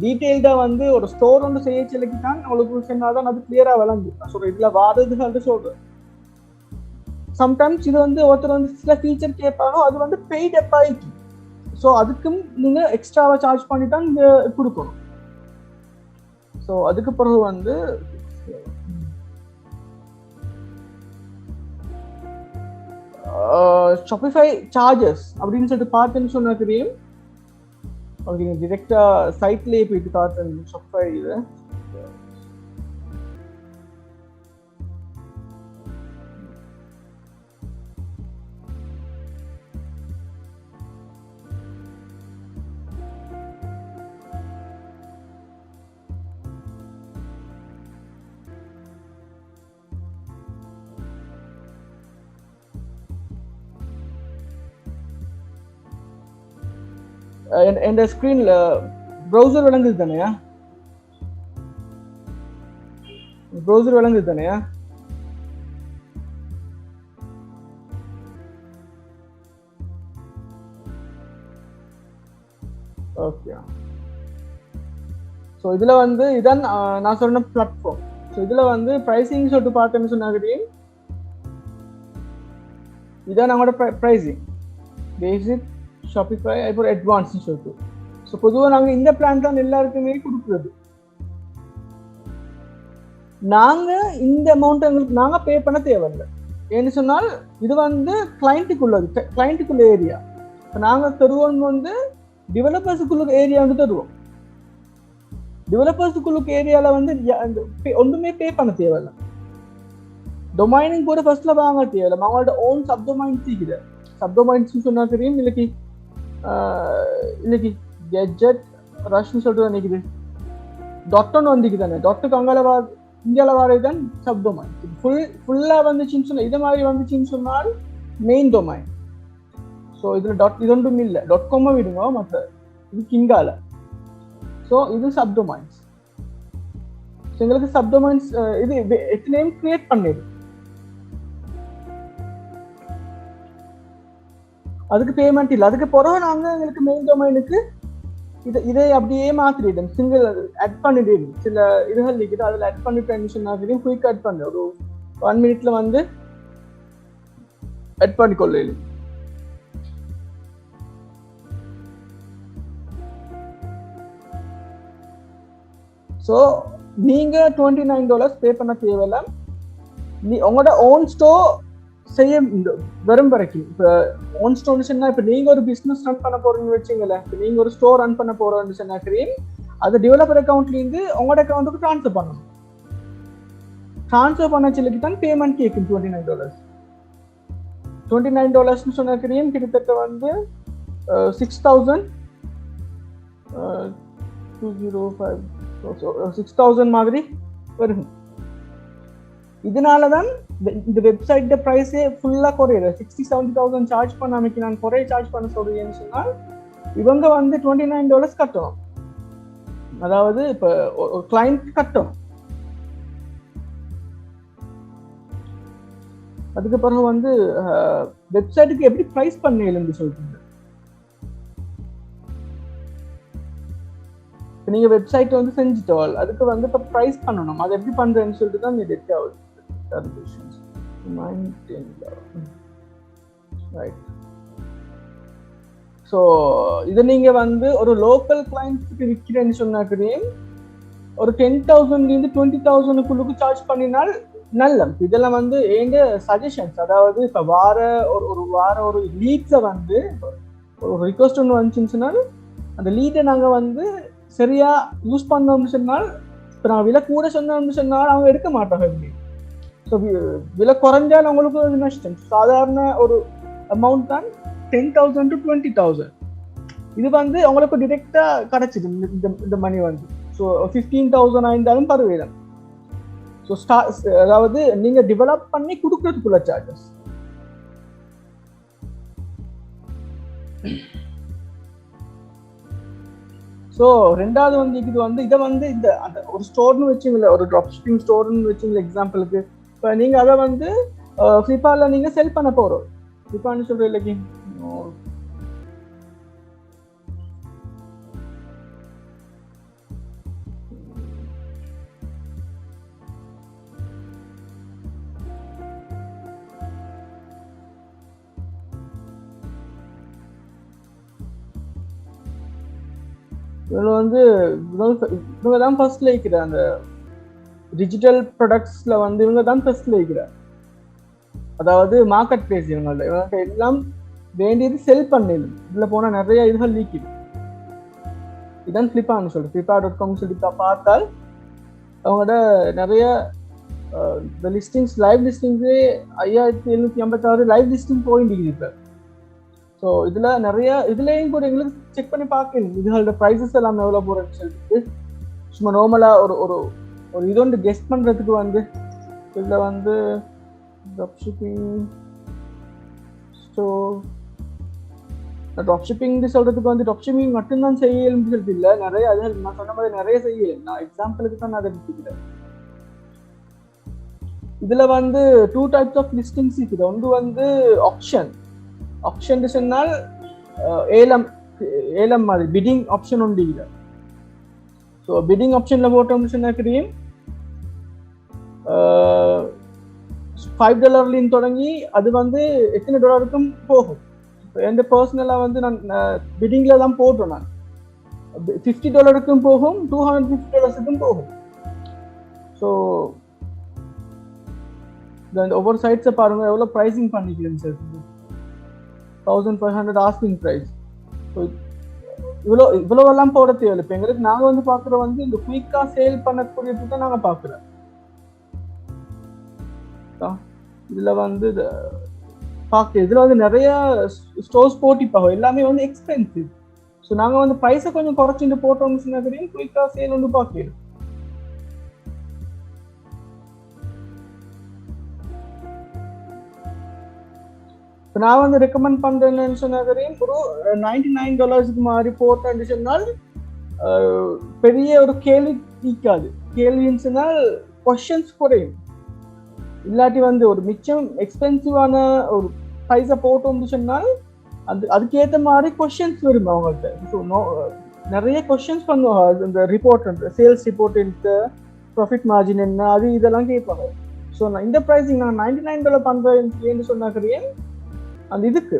டீட்டெயில்டாக வந்து ஒரு ஸ்டோர் வந்து செய்ய சிலைக்கு தான் உங்களுக்கு சொன்னால் தான் அது கிளியராக விளங்கு. நான் சொல்கிறேன் இதில் வாரதுகள் சொல்கிறேன். சம்டைம்ஸ் இது வந்து ஒருத்தர் வந்து சில ஃபீச்சர் கேட்பாங்க, அது வந்து பெய்ட் அப்பாயிக்கு. ஸோ அதுக்கும் நீங்கள் எக்ஸ்ட்ராவாக சார்ஜ் பண்ணி தான் கொடுக்கணும். ஸோ அதுக்கு பிறகு வந்து ஷாப்பிஃபை சார்ஜஸ் அப்படின்னு சொல்லிட்டு பார்த்துன்னு சொன்னா தெரியும். ஓகே, டிரெக்டா சைட்லேயே போயிட்டு காட்டுறேன் ஷாப்பிஃபை இது. என் ஸ்க்ரீன்ல ப்ரௌசர் விளங்குது தானேயா? ப்ரௌசர் விளங்குது தானேயா? ஓகே. ஸோ இதுல வந்து இதான் நான் சொன்ன பிளாட்ஃபார்ம். ஸோ இதுல வந்து ப்ரைசிங் சொல்லிட்டு பார்த்தேன்னு சொன்னாங்க. இதான் நம்மளோட ப்ரைசிங். பேசிக், ஷாப்பிஃபை, அப்புறம் அட்வான்ஸ்னு சொல்லிட்டு. ஸோ பொதுவாக நாங்கள் இந்த பிளான் தான் எல்லாருக்குமே கொடுக்குறது. நாங்கள் இந்த அமௌண்ட் எங்களுக்கு நாங்கள் பே பண்ண தேவையில்லை. ஏன்னு சொன்னால் இது வந்து கிளைண்ட்டுக்குள்ளது, கிளைண்ட்டுக்குள்ள ஏரியா. இப்போ நாங்கள் தருவோம் வந்து டெவலப்பர்ஸுக்குள்ள ஏரியா வந்து தருவோம். டெவலப்பர்ஸுக்குள்ள ஏரியாவில் வந்து ஒன்றுமே பே பண்ண தேவையில்லை. டொமைனிங் கூட ஃபர்ஸ்ட்ல வாங்க தேவையில்லை. அவங்களோட ஓன் சப்டொமைன்ஸ் இருக்குது. சப்டொமைன்ஸ் சொன்னா தெரியும். இன்னைக்கு கெட்ஜெட் ரஷ்னு சொல்லிட்டு நினைக்குது. டாட்னு வந்துக்கு தானே. டாட்டுக்கு அங்கால இந்தியாவில் வரதுதான் சப்டொமைன். ஃபுல்லாக வந்துச்சுன்னு சொன்னால் இது மாதிரி வந்துச்சுன்னு சொன்னால் மெயின் டொமைன். ஸோ இதில் இது ஒன்றும் இல்லை. .com விடுங்க மற்ற இது கிங்கால. ஸோ இது சப்டொமைன்ஸ். ஸோ எங்களுக்கு சப்டொமைன்ஸ் இது எத்தனையும் கிரியேட் பண்ணிடு. அதுக்கு பேமெண்ட் இல்லை. அதுக்கு பிறகு நாங்கள் எங்களுக்கு மெயின் டொமைனுக்கு இதை அப்படியே மாற்றிடும். சிங்கிள் ஆட் பண்ணிடும். சில இதுகள் இருக்குது. அதில் ஆட் பண்ணிட்டு சொன்னாலும் குயிக் ஆட் பண்ணு. ஒரு 1 minute வந்து ஆட் பண்ணிக்கொள்ள. ஸோ நீங்கள் $29 பே பண்ண தேவையில்லை. உங்களோட ஓன் ஸ்டோர் செய்ய வரும் வரைக்கும். இப்போ ஓன் ஸ்டோர்னு சொன்னால் இப்போ நீங்கள் ஒரு பிஸ்னஸ் ரன் பண்ண போகிறீங்கன்னு வச்சுங்களேன். இப்போ நீங்கள் ஒரு ஸ்டோர் ரன் பண்ண போகிறோன்னு சொன்னாக்கிறீங்க. அது டெவலப்பர் அக்கௌண்ட்லேருந்து உங்களோட அக்கௌண்ட்டுக்கு ட்ரான்ஸ்ஃபர் பண்ணணும். ட்ரான்ஸ்ஃபர் பண்ண சொல்லிக்கு தான் பேமெண்ட் கேட்கும். $29 சொன்னாக்கிறீங்க. கிட்டத்தட்ட வந்து 6,000 மாதிரி வரும். இதனாலதான் இந்த வெப்சைட் பிரைஸே ஃபுல்லா குறையுது. 60,000-70,000 சார்ஜ் பண்ணாமைக்கு நான் குறைய சார்ஜ் பண்ண சொல்றேன்னு சொன்னால் இவங்க வந்து $29 கட்டணும். அதாவது இப்ப ஒரு கிளைண்ட் கட்டணும். அதுக்கு பிறகு வந்து வெப்சைட்டுக்கு எப்படி பிரைஸ் பண்ணலன்னு சொல்றீங்க. நீங்க வெப்சைட் வந்து செஞ்சுட்டோம். அதுக்கு வந்து இப்போ ப்ரைஸ் பண்ணணும். அது எப்படி பண்றேன்னு சொல்லிட்டு தான் இது ஆகுது. ரைட். ஸோ இதை நீங்க வந்து ஒரு லோக்கல் கிளைண்ட்ஸுக்கு விற்கிறேன்னு சொன்னாக்கிறே ஒரு 10,000 20,000 சார்ஜ் பண்ணினால் நல்ல. இதெல்லாம் வந்து எங்க சஜஷன்ஸ். அதாவது இப்போ ஒரு லீட்ஸை வந்து ஒரு ரிக்வஸ்ட் ஒன்று வந்துச்சுன்னு சொன்னால் அந்த லீடை நாங்கள் வந்து சரியா யூஸ் பண்ணோம்னு சொன்னால் இப்போ நான் விலை கூட சொன்னோம்னு சொன்னால் அவங்க எடுக்க மாட்டாங்க. எப்படி ஸோ விலை குறைஞ்சால் அவங்களுக்கு ஒரு நஷ்டம். சாதாரண ஒரு அமௌண்ட் தான் 10,000 to 20,000. இது வந்து அவங்களுக்கு டிரெக்டா கிடைச்சிது இந்த மணி வந்து. ஸோ 15,000 ஆயிருந்தாலும் பரவாயில்லை. ஸோ அதாவது நீங்க டெவலப் பண்ணி கொடுக்கறதுக்குள்ள சார்ஜஸ். ஸோ ரெண்டாவது வந்து இது வந்து இதை வந்து இந்த அந்த ஒரு ஸ்டோர்னு வச்சுங்களேன். ஒரு ட்ராப் ஷிப்பிங் ஸ்டோர்னு வச்சுங்களேன் எக்ஸாம்பிளுக்கு. இப்போ நீங்கள் அதை வந்து ஃப்ளிப்கார்ட்டில் நீங்கள் செல் பண்ண போகிறோம். ஃப்ளிப்கார்ட்னு சொல்கிற இல்லைக்கு இவங்க வந்து இவங்க தான் ஃபர்ஸ்ட்ல இருக்கிற அந்த டிஜிட்டல் ப்ராடக்ட்ஸ்ல வந்து இவங்க தான் ஃபர்ஸ்ட்ல இருக்கிற. அதாவது மார்க்கெட் பிளேஸ். இவங்கள்ட்ட எல்லாம் வேண்டியது செல் பண்ணிடும். இதுல போனா நிறைய இதுகள் லீக்கிடும். இதான் ஃப்ளிப்கார்ட்னு சொல்லிட்டு flipkart.com சொல்லிட்டு பார்த்தால் அவங்களோட நிறைய லிஸ்டிங்ஸ் லைவ் லிஸ்டிங்ஸே 5,756 லைவ் லிஸ்டிங் போயிட்டு இருக்குது இப்போ. ஸோ இதில் நிறைய இதுலேயும் கூட எங்களுக்கு செக் பண்ணி பார்க்கணும் இதுகளோட ப்ரைஸஸ் எல்லாம் எவ்வளோ போகிறேன்னு சொல்லிட்டு. சும்மா நார்மலாக ஒரு இது ஒன்று கெஸ்ட் பண்ணுறதுக்கு வந்து இதில் வந்து drop shipping store drop shipping சொல்றதுக்கு வந்து ட்ராப் ஷிப்பிங் மட்டும்தான் செய்யணும்னு சொல்லிட்டு இல்லை, நிறைய அது நான் சொன்ன மாதிரி நிறைய செய்யல. நான் எக்ஸாம்பிளுக்கு தான் நான் அதை எடுத்துக்கிறேன். இதுல வந்து 2 types ஆஃப் லிஸ்டிங்ஸ் இருக்குது. ஒன்று வந்து ஆப்ஷன். ஆப்ஷன் சொன்னால் ஏலம் மாதிரி பிடிங் ஆப்ஷன் உண்டு இல்லை. ஸோ பிடிங் ஆப்ஷன்ல போட்டோம்னு சொன்னாக்கிறேன் $5 தொடங்கி அது வந்து எத்தனை டாலருக்கும் போகும். எந்த பர்சனலாக வந்து நான் பிடிங்ல தான் போடுறேன். நான் $50 போகும், $250 போகும். ஸோ ஒவ்வொரு சைட்ஸை பாருங்க எவ்வளோ ப்ரைஸிங் பண்ணிக்கிறேன் சார். 1500 asking price. ஸோ இவ்வளோவெல்லாம் போட தேவையில்லை. இப்போ எங்களுக்கு நாங்கள் வந்து பார்க்குற வந்து இந்த குயிக்காக சேல் பண்ணக்கூடியது தான் நாங்கள் பார்க்குறோம். இதில் வந்து இதில் வந்து நிறைய ஸ்டோர்ஸ் போட்டிப்பாகும், எல்லாமே வந்து எக்ஸ்பென்சிவ். ஸோ நாங்கள் வந்து ப்ரைஸை கொஞ்சம் குறைச்சிட்டு போட்டோம்னு சொன்னாக்கிறேன் குயிக்காக சேல் வந்து பார்க்கலாம். நான் வந்து ரெக்கமெண்ட் பண்றேன்னு சொன்னாக்கிறேன் ஒரு $99 மாதிரி போட்டேன்னு சொன்னால் பெரிய ஒரு கேள்வி தீக்காது. கேள்வின்னு சொன்னால் கொஸ்டின்ஸ் குறையும். இல்லாட்டி வந்து ஒரு மிச்சம் எக்ஸ்பென்சிவான ஒரு ப்ரைஸை போட்டோம்னு சொன்னால் அதுக்கேற்ற மாதிரி கொஸ்டின்ஸ் வரும் அவங்கள்ட்ட. ஸோ நிறைய கொஸ்டின்ஸ் பண்ணுவாங்க. இந்த ரிப்போர்ட் சேல்ஸ் ரிப்போர்ட் எடுத்து ப்ராஃபிட் மார்ஜின் என்ன அது இதெல்லாம் கேட்பாங்க. ஸோ நான் இந்த ப்ரைஸிங் நான் $99 பண்றேன்னு சொன்னாக்கிறேன். அந்த இதுக்கு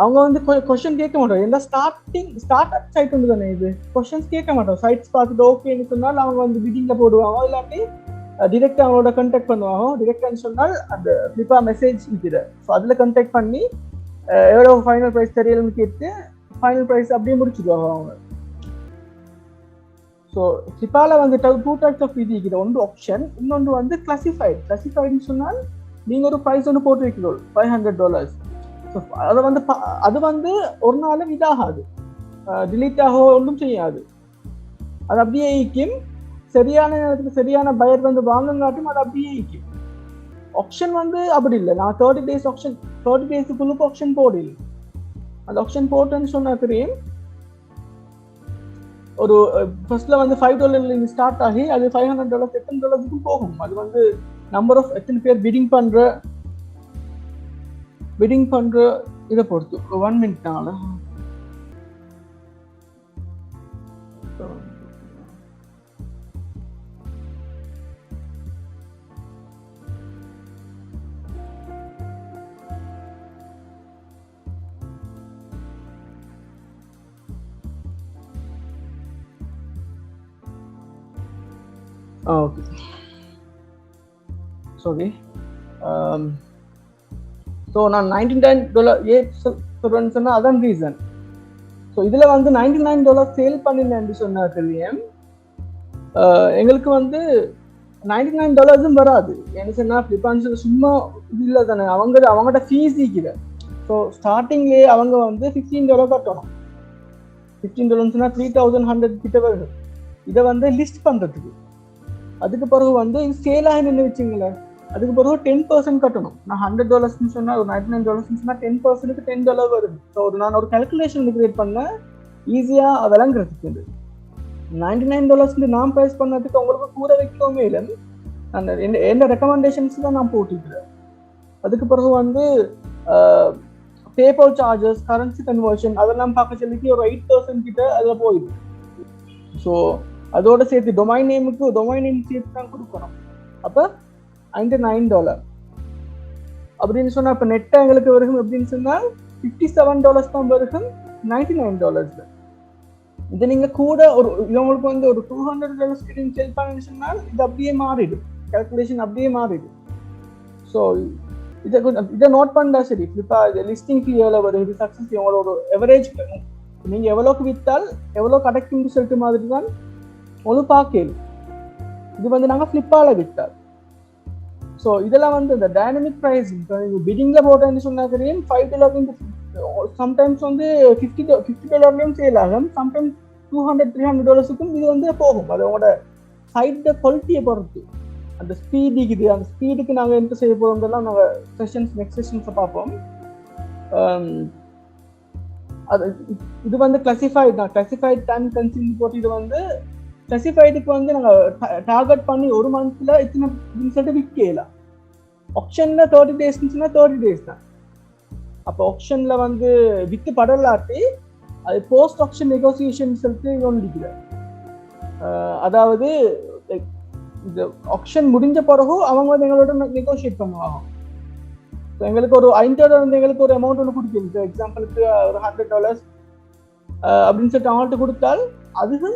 அவங்க வந்து கொஸ்டின் கேட்க மாட்டோம். எந்த ஸ்டார்ட் அப் சைட் வந்து தானே இது, கொஸ்டின்ஸ் கேட்க மாட்டோம். சைட்ஸ் பார்த்துட்டு ஓகேன்னு சொன்னால் அவங்க வந்து பிடிங்ல போடுவாங்க, இல்லாட்டி டிரெக்டாக அவங்களோட கண்டெக்ட் பண்ணுவாங்க. டிரெக்டான்னு சொன்னால் அந்த ஃப்ளிப்பா மெசேஜ் இருக்குது. ஸோ அதில் கண்டெக்ட் பண்ணி எவ்வளோ ஃபைனல் ப்ரைஸ் தெரியலன்னு கேட்டு ஃபைனல் ப்ரைஸ் அப்படியே முடிச்சுடுவாங்க அவங்க. ஸோ ஃப்ளிப்பால வந்து 2 types ஆஃப் இது இருக்குது. ஒன்று ஆப்ஷன், இன்னொன்று வந்து கிளாசிஃபைட். கிளாசிஃபைடுன்னு சொன்னால் நீங்கள் ஒரு ப்ரைஸ் ஒன்று போட்டு வைக்கிறோம் $500. ஸோ அது வந்து ஒரு நாளும் இதாகாது, டிலீட் ஆக ஒன்றும் செய்யாது. அது அப்படியே ஈக்கும். சரியான நேரத்துக்கு சரியான பயர் வந்து வாங்கங்காட்டும் அது அப்படியே ஈக்கும். ஆப்ஷன் வந்து அப்படி இல்லை. நான் 30 days ஆப்ஷன் 30 days ஆப்ஷன் போடல. அந்த ஆப்ஷன் போட்டேன்னு சொன்னாக்கிறேன் ஒரு ஃபர்ஸ்ட்ல வந்து $5 ஸ்டார்ட் ஆகி அது $500 $10 போகும். அது வந்து நம்பர் ஆஃப் எத்தனை பேர் பிடிங் பண்ற இதை பொறுத்து. 1 minute ஓகே. sorry. ஸோ நான் $99 சொல்றேன்னு சொன்னா அதான் ரீசன். ஸோ இதுல வந்து $99 சேல் பண்ணினேன்னு சொன்னா தெரியும். எங்களுக்கு வந்து $99 வராது. என்ன சொன்னா ஃபிளிப்பான்ஸ் சும்மா இது இல்லை தானே, அவங்கள்ட்ட ஃபீஸ் ஈக்கிற. ஸோ ஸ்டார்டிங்லேயே அவங்க வந்து $15 கட்டணும். $15 சொன்னா 3100 கிட்ட வருது. இதை வந்து லிஸ்ட் பண்றதுக்கு. அதுக்கு பிறகு வந்து இது சேலாக நின்று வச்சுங்களேன், அதுக்கு பிறகு 10% கட்டணும். நான் $100 சொன்னா ஒரு $99 சொன்னா 10%க்கு $10 வருது. ஸோ நான் ஒரு கால்குலேஷன் கிரியேட் பண்ணேன் ஈஸியா விளங்குறதுக்கு. $99 நான் ப்ரைஸ் பண்ணதுக்கு உங்களுக்கு கூட வைக்கவே இல்லை. அந்த என்ன ரெக்கமெண்டேஷன்ஸ் தான் நான் போட்டுக்கிறேன். அதுக்கு பிறகு வந்து பேபால் சார்ஜஸ், கரன்சி கன்வர்ஷன் அதெல்லாம் பார்க்க சொல்லிக்கு ஒரு 8% கிட்ட அதில் போயிடுது. ஸோ அதோட சேர்த்து டொமைன் நேம் சேர்த்து தான் கொடுக்கணும். அப்போ $9 அப்படின்னு சொன்னா இப்போ நெட்டா எங்களுக்கு வருகும் அப்படின்னு சொன்னால் $57 தான் வருகும் $99. இது நீங்க கூட ஒரு உங்களுக்கு வந்து ஒரு $200 செல் பண்ணி சொன்னால் இது அப்படியே மாறிடும், கால்குலேஷன் அப்படியே மாறிடும். ஸோ இதை நோட் பண்ணா சரி. இப்போ லிஸ்டிங் ஃபீ எவ்வளோ வருது, சக்ஸஸ் ஃபீ எவ்வளோ, ஒரு எவரேஜ் நீங்க எவ்வளோக்கு விற்றால் எவ்வளோ கிடைக்கும்னு சொல்லிட்டு மாதிரி தான் ஒரு பார்க்கலும். இது வந்து நாங்கள் ஃப்ளிப்பால விற்றால். ஸோ இதெல்லாம் வந்து இந்த டைனமிக் ப்ரைஸிங் பிடிங்ல போட்டேன்னு சொன்னா தெரியும். $5 சம்டைம்ஸ் வந்து $50 சேல் ஆகும். சம்டைம்ஸ் $200-300 இது வந்து போகும். அதோட சைட் குவாலிட்டியை பொறுத்து அந்த ஸ்பீட் இருக்குது. அந்த ஸ்பீடுக்கு நாங்கள் என்ன செய்ய போகிறோம்லாம் நாங்கள் நெக்ஸ்ட் செஷன்ஸை பார்ப்போம். அது இது வந்து கிளாசிஃபைட் தான், கிளாசிஃபைட் டைம் கன்சியூம் போட்டு இது வந்து கிளாசிஃபைடுக்கு வந்து நாங்கள் டார்கெட் பண்ணி ஒரு மந்த்ல இத்தனை சொல்லிட்டு விற்கலாம். ஆப்ஷன்ல 30 டேஸ்னா 30 டேஸ் தான். அப்போ ஆப்ஷன்ல வந்து வித்து படலாட்டி அது போஸ்ட் ஆப்ஷன் நெகோசியேஷன் சொல்லிட்டு ஒன்று. அதாவது இந்த ஆப்ஷன் முடிஞ்ச பிறகு அவங்க வந்து எங்களோட நெகோசியேட் பண்ணுவாங்க. எங்களுக்கு ஒரு வந்து எங்களுக்கு ஒரு அமௌண்ட் ஒன்று கொடுக்குது. எக்ஸாம்பிளுக்கு ஒரு $100 அப்படின்னு சொல்லிட்டு அவங்கள்ட்ட கொடுத்தால் அதுக்கு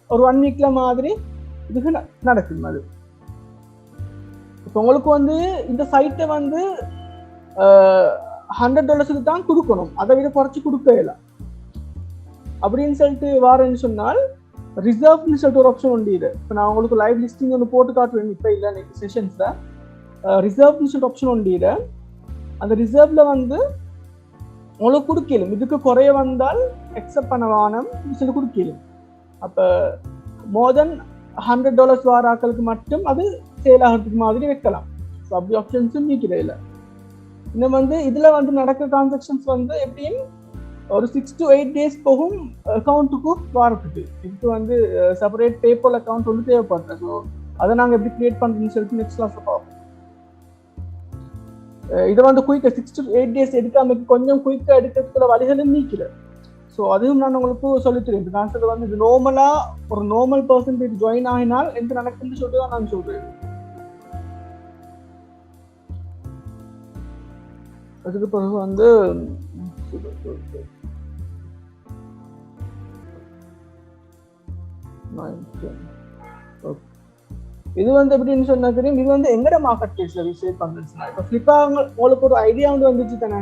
ஒரு 1 வீக்ல மாதிரி இதுக்கு நடக்கும். அது இப்போ உங்களுக்கு வந்து இந்த சைட்டை வந்து $100 தான் கொடுக்கணும், அதை விட குறைச்சி கொடுக்கல அப்படின்னு சொல்லிட்டு வாரேன்னு சொன்னால் ரிசர்வ்னு சொல்லிட்டு ஒரு ஆப்ஷன் உண்டு. இது இப்போ நான் உங்களுக்கு லைவ் லிஸ்டிங் ஒன்று போட்டு காட்டுவேன் இப்போ இல்லை நெக்ஸ்ட் செஷன்ஸில். ரிசர்வ்னு சொல்லிட்டு ஆப்ஷன் உண்டு. இது அந்த ரிசர்வ்ல வந்து உங்களுக்கு கொடுக்கலும், இதுக்கு குறைய வந்தால் எக்ஸப்ட் பண்ண வானம் சொல்லி கொடுக்கலும். அப்போ மோர் தென் $100 வார ஆக்களுக்கு மட்டும் அது சேல் ஆகிறதுக்கு மாதிரி வைக்கலாம். ஸோ அப்படி ஆப்ஷன்ஸும் நீக்கிற இல்லை. இன்னும் வந்து இதில் வந்து நடக்கிற டிரான்சாக்ஷன்ஸ் வந்து எப்படியும் ஒரு 6 to 8 days போகும் அக்கௌண்ட்டுக்கு வாரத்துக்கு. இதுக்கு வந்து செப்பரேட் பேபால் அக்கௌண்ட் வந்து தேவைப்படுது. ஸோ அதை நாங்கள் எப்படி கிரியேட் பண்ணுறதுன்னு சொல்லிட்டு நெக்ஸ்ட் கிளாஸில் பார்ப்போம். இதை வந்து குயிக்காக 6 to 8 days எடுக்காம கொஞ்சம் குயிக்காக எடுக்கிறதுக்குள்ள வழிகளும் நீக்கிற. ஸோ அதுவும் நான் உங்களுக்கு சொல்லித்தரேன். இந்த கான்செப்ட் வந்து இது நார்மலாக ஒரு நார்மல் பர்சன்டேஜ் ஜாயின் ஆகினால் எந்த நடக்குன்னு சொல்லிட்டு தான் நான் சொல்கிறேன். அதுக்கு பிறகு வந்து இது வந்து எப்படின்னு சொன்னா தெரியும். இது வந்து எங்கட மார்க்கெட் பிளேஸ்ல விசிட் பண்றதுன்னா இப்போ ஃபிளிப்பா உங்களுக்கு ஒரு ஐடியா வந்து வந்துச்சு தானே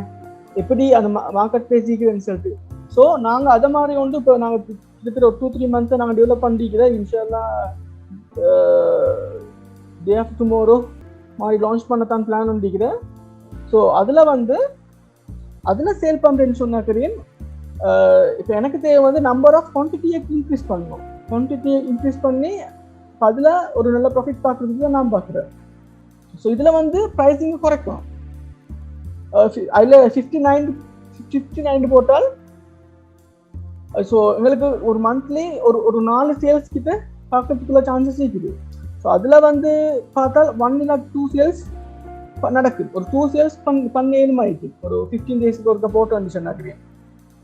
எப்படி அந்த மார்க்கெட் பிளேஸ் இருக்குதுன்னு சொல்லிட்டு. ஸோ நாங்கள் அதை மாதிரி வந்து இப்போ நாங்கள் கிட்டத்தட்ட ஒரு 2-3 months நாங்கள் டெவலப் பண்ணிக்கிறோம். இன்ஷால்லாம் டே ஆஃப் டுமாரோ மாதிரி லான்ச் பண்ணத்தான் பிளான் பண்ணிக்கிறேன். ஸோ அதில் சேல் பண்ணுறேன்னு சொன்னா தெரியும். இப்போ எனக்கு தேவை வந்து நம்பர் ஆஃப் குவான்டிட்டியை இன்க்ரீஸ் பண்ணணும். குவான்டிட்டியை இன்க்ரீஸ் பண்ணி அதில் ஒரு நல்ல ப்ராஃபிட் பார்க்குறதுக்கு தான் நான் பார்க்குறேன். ஸோ இதில் வந்து ப்ரைஸிங் குறைக்கும். அதில் 59 போட்டால் ஸோ எங்களுக்கு ஒரு மந்த்லி ஒரு 4 சேல்ஸ் கிட்ட பார்க்கறதுக்குள்ள சான்சஸ் இருக்குது. ஸோ அதில் வந்து பார்த்தால் 1 இல்ல 2 சேல்ஸ் நடக்குது. ஒரு 2 சேல்ஸ் பண்ணேனும் ஆயிடுச்சு. ஒரு 15 days ஒருக்க போட்டு வந்துச்சுன்னா தெரியும்.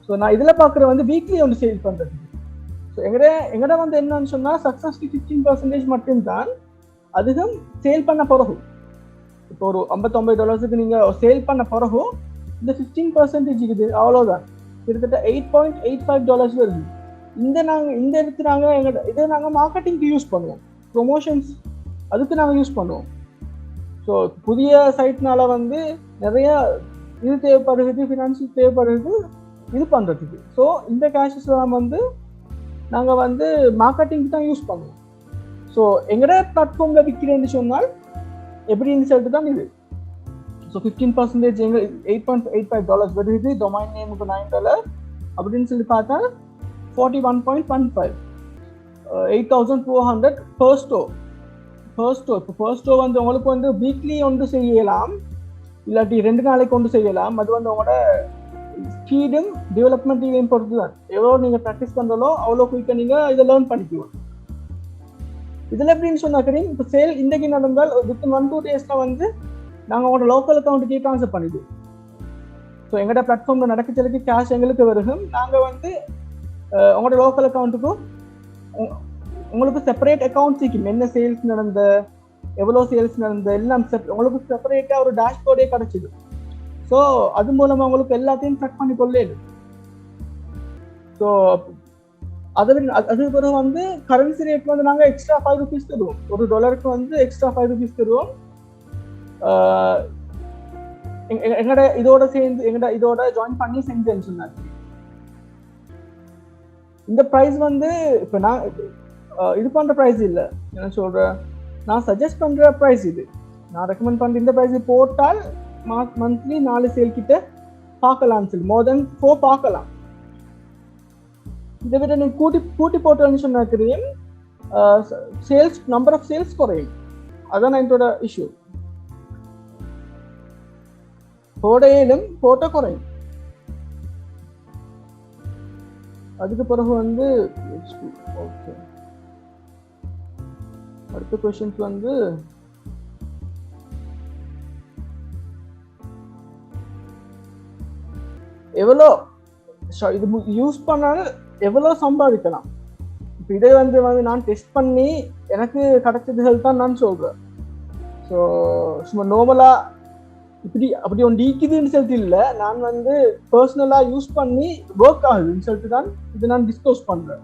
ஸோ நான் இதில் பார்க்குற வந்து வீக்லி வந்து சேல் பண்ணுறதுக்கு. ஸோ எங்கட வந்து என்னன்னு சொன்னால் சக்ஸஸ்க்கு 15% மட்டும்தான் அதிகம் சேல் பண்ண பிறகு. இப்போ ஒரு $59 நீங்கள் சேல் பண்ண பிறகு இந்த 15% இருக்குது, அவ்வளோதான். கிட்டத்தட்ட $8.85 வருது. இந்த இடத்து நாங்கள் இதை நாங்கள் மார்க்கெட்டிங்க்கு யூஸ் பண்ணுவோம், ப்ரொமோஷன்ஸ் அதுக்கு நாங்கள் யூஸ் பண்ணுவோம். ஸோ புதிய சைட்னால வந்து நிறைய இது தேவைப்படுகிறது, ஃபினான்ஷியல் தேவைப்படுகிறது இது பண்ணுறதுக்கு. ஸோ இந்த கேஷஸ்லாம் வந்து நாங்கள் வந்து மார்க்கெட்டிங்க்கு தான் யூஸ் பண்ணுவோம். ஸோ எங்கட பிளாட்ஃபார்மில் விற்கிறேன்னு சொன்னால் எப்படின்னு சொல்லிட்டு தான் இது. ஸோ 15% எங்கள் $8.85 வருது. டொமைன் நேமுக்கு $9 அப்படின்னு சொல்லி பார்த்தா 41.15 8,400 per store. இப்போ ஃபர்ஸ்ட் ஸ்டோர் வந்து உங்களுக்கு வந்து வீக்லி ஒன்று செய்யலாம், இல்லாட்டி 2 நாளைக்கு ஒன்று செய்யலாம். அது வந்து உங்களோட ஸ்பீடும் டெவலப்மெண்ட்டையும் பொறுத்து தான். எவ்வளோ நீங்கள் ப்ராக்டிஸ் பண்ணுறதோ அவ்வளோ குயிக்காக நீங்கள் இதை லேர்ன் பண்ணிக்குவோம். இதில் எப்படின்னு சொன்னாக்கி இப்போ சேல் இன்றைக்கு நடந்தால் வித்தின் 1-2 daysல வந்து நாங்கள் உங்களோட லோக்கல் அக்கௌண்ட்டுக்கே ட்ரான்ஸ்ஃபர் பண்ணிடுவோம். ஸோ எங்களோட பிளாட்ஃபார்மில் நடக்கச்சலுக்கு கேஷ் எங்களுக்கு வருகும். நாங்கள் வந்து உங்களோட லோக்கல் அக்கௌண்ட்டுக்கும் உங்களுக்கு செப்பரேட் அக்கௌண்ட்ஸ் இருக்கும். என்ன சேல்ஸ் நடந்த, எவ்வளோ சேல்ஸ் நடந்த எல்லாம் உங்களுக்கு செப்பரேட்டாக ஒரு டேஷ்போர்டே கிடச்சிது. ஸோ அது மூலமாக உங்களுக்கு எல்லாத்தையும் ட்ராக் பண்ணி கொள்ளேன். ஸோ அது பிறகு வந்து கரன்சி ரேட் வந்து நாங்கள் எக்ஸ்ட்ரா $5 தருவோம். $1 வந்து எக்ஸ்ட்ரா $5 தருவோம். எங்கட இதோட சேர்ந்து இதோட ஜாயின் பண்ணி செஞ்சேன்னு சொன்னாங்க. இந்த ப்ரைஸ் வந்து இப்போ நான் இது பண்ணுற ப்ரைஸ் இல்லை, என்ன சொல்கிறேன், நான் சஜஸ்ட் பண்ணுற ப்ரைஸ் இது. நான் ரெக்கமெண்ட் பண்ணுற இந்த ப்ரைஸ் போட்டால் மந்த்லி 4 சேல் கிட்ட பார்க்கலாம்னு சொல்லி மோர் தென் 4 பார்க்கலாம். இதை விட நீங்கள் கூட்டி போட்டோன்னு சொன்னாக்கிறீங்க சேல்ஸ் நம்பர் ஆஃப் சேல்ஸ் குறையும். அதான் என்னோட இஷ்யூ. போட குறையும். அதுக்கு பிறகு வந்து ஓகே. அடுத்த கொஸ்டின்ஸ் வந்து எவ்வளோ இது யூஸ் பண்ணாலும் எவ்வளோ சம்பாதிக்கலாம். இப்போ இதை வந்து நான் டெஸ்ட் பண்ணி எனக்கு கிடைச்சதுகள் தான் நான் சொல்கிறேன். ஸோ சும்மா நார்மலாக அப்படி ஒன்று ஈக்குதுன்னு சொல்லிட்டு இல்லை, நான் வந்து பர்சனலாக யூஸ் பண்ணி ஒர்க் ஆகுதுன்னு சொல்லிட்டு தான் இதை நான் டிஸ்கஸ் பண்ணுறேன்.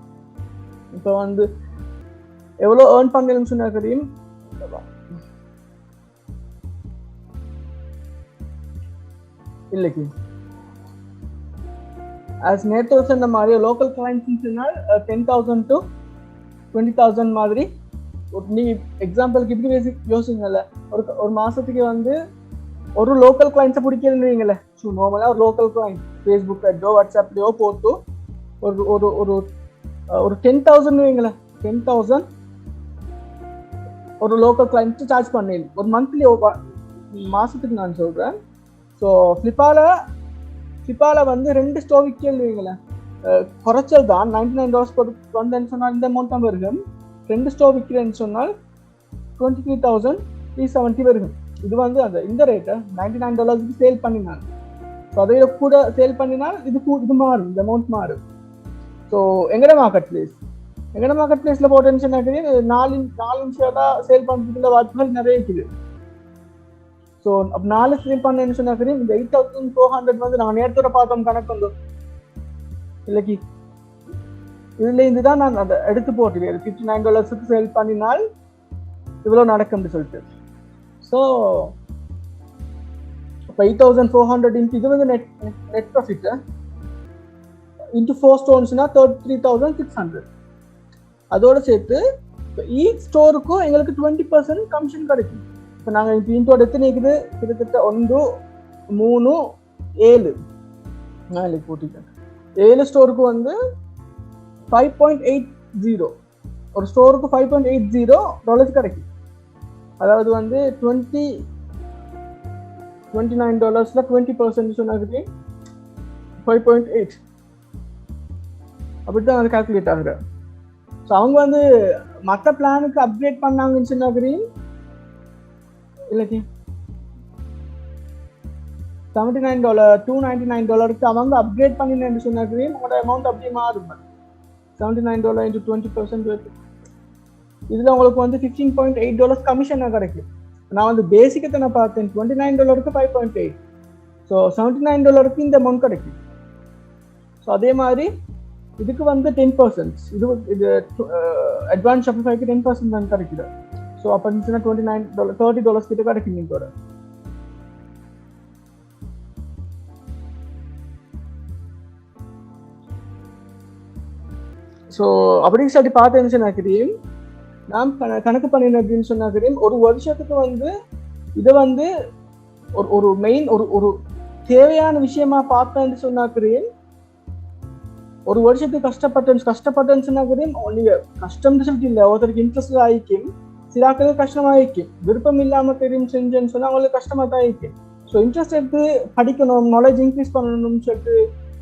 இப்போ வந்து எவ்வளோ ஏர்ன் பண்ணலன்னு சொன்ன தெரியும். இல்லைக்கு ஆஸ் நேற்று சொன்ன மாதிரி லோக்கல் கிளைண்ட்ஸ்னால் 10,000 to 20,000 மாதிரி நீங்கள் எக்ஸாம்பிளுக்கு இப்படி யோசிங்கல்ல, ஒரு மாதத்துக்கு வந்து ஒரு லோக்கல் கிளைண்ட்ஸை பிடிக்கிறீங்களே. ஸோ நார்மலாக ஒரு லோக்கல் கிளைண்ட் ஃபேஸ்புக்லையோ வாட்ஸ்அப்லையோ போட்டு ஒரு ஒரு ஒரு ஒரு 10,000 வைங்களேன். 10,000 ஒரு லோக்கல் கிளைண்ட்டு சார்ஜ் பண்ணிடு ஒரு மந்த்லி மாதத்துக்கு நான் சொல்கிறேன். ஸோ ஃப்ளிப்பாவில் வந்து 2 ஸ்டோர் விற்கலைங்களேன், குறைச்சல் தான் $99 போட்டு வந்தேன்னு சொன்னால் இந்த அமௌண்ட் தான் வருகும். 2 ஸ்டோர் விற்கிறேன்னு சொன்னால் 23,370 வருகும். இது வந்து அந்த இந்த ரேட்டை $99 சேல் பண்ணினாங்க. ஸோ அதை கூட சேல் பண்ணினால் இது மாறும், இந்த அமௌண்ட் மாறும். ஸோ எங்கட மார்க்கெட் பிளேஸில் போட்டேன்னு சொன்னாக்க 4 ஷேராக சேல் பண்ணுறதுக்குள்ள வாய்ப்புகள் நிறைய இருக்குது. ஸோ அப்போ 4 சேல் பண்ணேன்னு சொன்னாக்க இந்த 8,400 வந்து நாங்கள் நேரத்தோட பார்த்தோம் கணக்கு வந்து இல்லைக்கு இதுல இருந்து தான் நான் அதை எடுத்து போட்டுவேன். $59 சேல் பண்ணினால் இவ்வளோ நடக்கும்னு சொல்லிட்டு. ஸோ இப்போ 8,400 இன்ட்டு இது வந்து நெட் ப்ராஃபிட்டு இன்ட்டு 4 ஸ்டோன்ஸ்னா 33,600. அதோட சேர்த்து இப்போ ஈச் ஸ்டோருக்கும் எங்களுக்கு 20% கமிஷன் கிடைக்கும். இப்போ நாங்கள் இப்போ இன்ட்டோட எத்தனை இருக்குது, கிட்டத்தட்ட 1 3 7 நான் போட்டிருக்கேன். 7 ஸ்டோருக்கு வந்து 5.80 ஒரு ஸ்டோருக்கு $5.80 கிடைக்கும். அதாவது வந்து $29 20% சொன்னாங்க 5.8 அப்படித்தான் அது கால்குலேட் ஆகுது. ஸோ அவங்க வந்து மற்ற பிளானுக்கு அப்கிரேட் பண்ணாங்கன்னு சொன்னாங்க இல்லைக்கு $79 $299 அவங்க அப்கிரேட் பண்ணினேன்னு சொன்னாங்க உங்களோட அமௌண்ட் அப்படியே மாறும். $79 into 20% இதில் உங்களுக்கு வந்து $15.8 கமிஷனாக கிடைக்கும். நான் வந்து பேசிக்கத்தை நான் பார்த்தேன் $29 5.8. ஸோ $79 இந்த அமௌண்ட் கிடைக்கும். ஸோ அதே மாதிரி இதுக்கு வந்து 10% இது அட்வான்ஸ் ஷாப்பிஃபைக்கு 10% தான் கிடைக்குது. ஸோ அப்போ இருந்துச்சுன்னா $29 கிட்ட கிடைக்கும் இதோட. ஸோ அப்படின்னு சொல்லி பார்த்தேன்னு சொன்னாக்கிறேன் நாம் கணக்கு பண்ணினதுன்னு சொன்னாக்கிறேன் ஒரு வருஷத்துக்கு வந்து இதை வந்து ஒரு மெயின் ஒரு தேவையான விஷயமா பார்த்தேன்னு சொன்னாக்கிறேன். ஒரு வருஷத்துக்கு கஷ்டப்பட்டேன்னு சொன்னாக்கிறேன். நீங்க கஷ்டம்னு சொல்லிட்டு இல்லை, ஒருத்தருக்கு இன்ட்ரெஸ்ட் ஆகிக்கும், சிலாக்களுக்கு கஷ்டமாகிக்கும். விருப்பம் இல்லாம தெரியும் செஞ்சேன்னு சொன்னா அவங்களுக்கு கஷ்டமா தான் ஆகிக்கும். ஸோ இன்ட்ரெஸ்ட் எடுத்து படிக்கணும், நாலேஜ் இன்க்ரீஸ் பண்ணணும்னு சொல்லிட்டு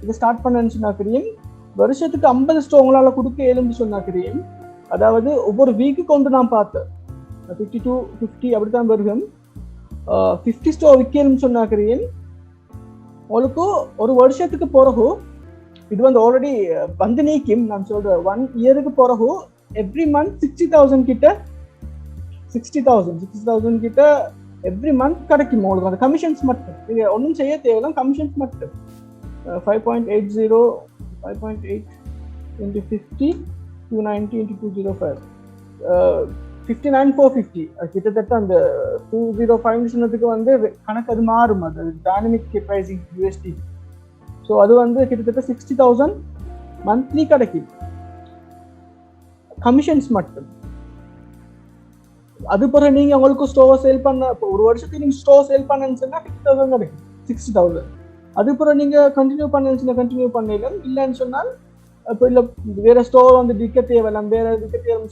இதை ஸ்டார்ட் பண்ணேன்னு சொன்னாக்கிறேன். வருஷத்துக்கு 50 ஸ்டோர் உங்களால் கொடுக்க இயலும்னு சொன்னாக்கிறேன். அதாவது ஒவ்வொரு வீக்குக்கு கொண்டு நான் பார்த்தேன் 50 to 50 அப்படித்தான் வருகும். 50 ஸ்டோர் விற்கணும்னு சொன்னாக்கிறேன். உங்களுக்கு ஒரு வருஷத்துக்கு பிறகு இது வந்து ஆல்ரெடி வந்து நீக்கும். நான் சொல்றேன் 1 இயருக்கு பிறகு எவ்ரி மந்த் 60,000 கிட்ட எவ்ரி மந்த் கிடைக்கும் உங்களுக்கு. அந்த கமிஷன்ஸ் மட்டும் நீங்க ஒன்றும் செய்ய தேவையில்லை, கமிஷன்ஸ் மட்டும். 5.8 into 50 290 into 205 59,450 கிட்டத்தட்ட அந்த 205 சொன்னதுக்கு வந்து கணக்கு அது மாறும். அது டைனமிக் பிரைசிங் USD. ஸோ அது வந்து கிட்டத்தட்ட 60,000 மந்த்லி கிடைக்கும் கமிஷன்ஸ் மட்டும். அது பிறகு நீங்க உங்களுக்கு ஸ்டோர் சேல் பண்ண ஒரு வருஷத்துக்கு நீங்க ஸ்டோர் சேல் பண்ணன்னு சொன்னா 50,000 கிடைக்கும் 60,000. அது பிறகு நீங்க கண்டினியூ பண்ண கண்டினியூ பண்ணலாம். இல்லைன்னு சொன்னால் இப்போ இல்லை வேற ஸ்டோர் வந்து விற்க தேவையில்லாம், வேற விற்க தேவை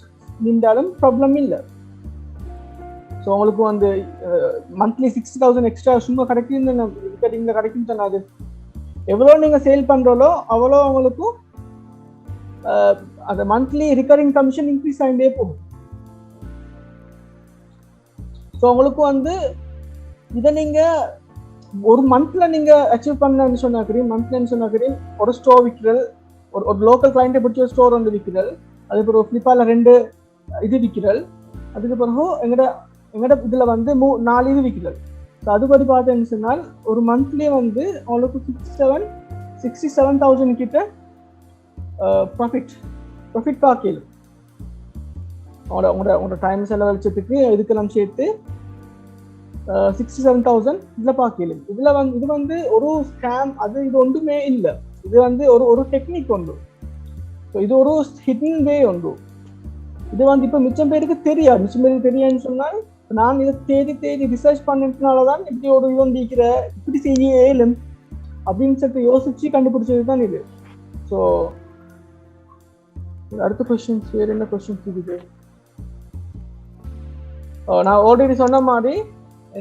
நின்றாலும் ப்ராப்ளம் இல்லை. ஸோ உங்களுக்கு வந்து மந்த்லி 60,000 எக்ஸ்ட்ரா சும்மா கிடைக்கும் தானே. அது எவ்வளோ நீங்கள் சேல் பண்ணுறோலோ அவ்வளோ அவங்களுக்கு அந்த மந்த்லி ரிகரிங் கமிஷன் இன்க்ரீஸ் ஆகிட்டே போகும். ஸோ உங்களுக்கு வந்து இதை நீங்க ஒரு மந்த்ல நீங்க அச்சீவ் பண்ணன்னு சொன்னாக்கிறீ, மந்த்லன்னு சொன்னாக்கிறீ ஒரு ஸ்டோர் விற்கிறல், ஒரு லோக்கல் கிளைண்ட்டை பிடிச்ச ஒரு ஸ்டோர் வந்து விற்கிறல், அதுக்கப்புறம் ஃப்ளிப்கார்ட்ல 2 இது விற்கிறல், அதுக்கு பிறகு எங்கட இதுல வந்து 4 இது விற்கிறல். ஸோ அதுபடி பார்த்தேன்னு சொன்னால் ஒரு மந்த்லயே வந்து அவங்களுக்கு 67,000 கிட்ட ப்ராஃபிட் பார்க்கல. உங்களோட டைம் செலவழிச்சதுக்கு இதுக்கெல்லாம் சேர்த்து 67,000 இதுல பார்க்கலும். இது வந்து ஒரு ஸ்கேம், அது இது ஒன்றுமே இல்லை. இது வந்து ஒரு டெக்னிக் உண்டு. இது ஒரு ஹிடன் வே உண்டு. இது வந்து இப்ப மிச்சம் பேருக்கு தெரியாதுன்னு சொன்னால் நான் இதை தேடி ரிசர்ச் பண்ணிட்டனாலதான் இப்படி ஒரு இது வந்து இப்படி செய்ய இயலும் அப்படின்னு சொல்லிட்டு யோசிச்சு கண்டுபிடிச்சது தான் இது. ஸோ அடுத்த கொஸ்டின்ஸ் வேற என்ன கொஸ்டின்ஸ் இருக்குது? நான் ஆல்ரெடி சொன்ன மாதிரி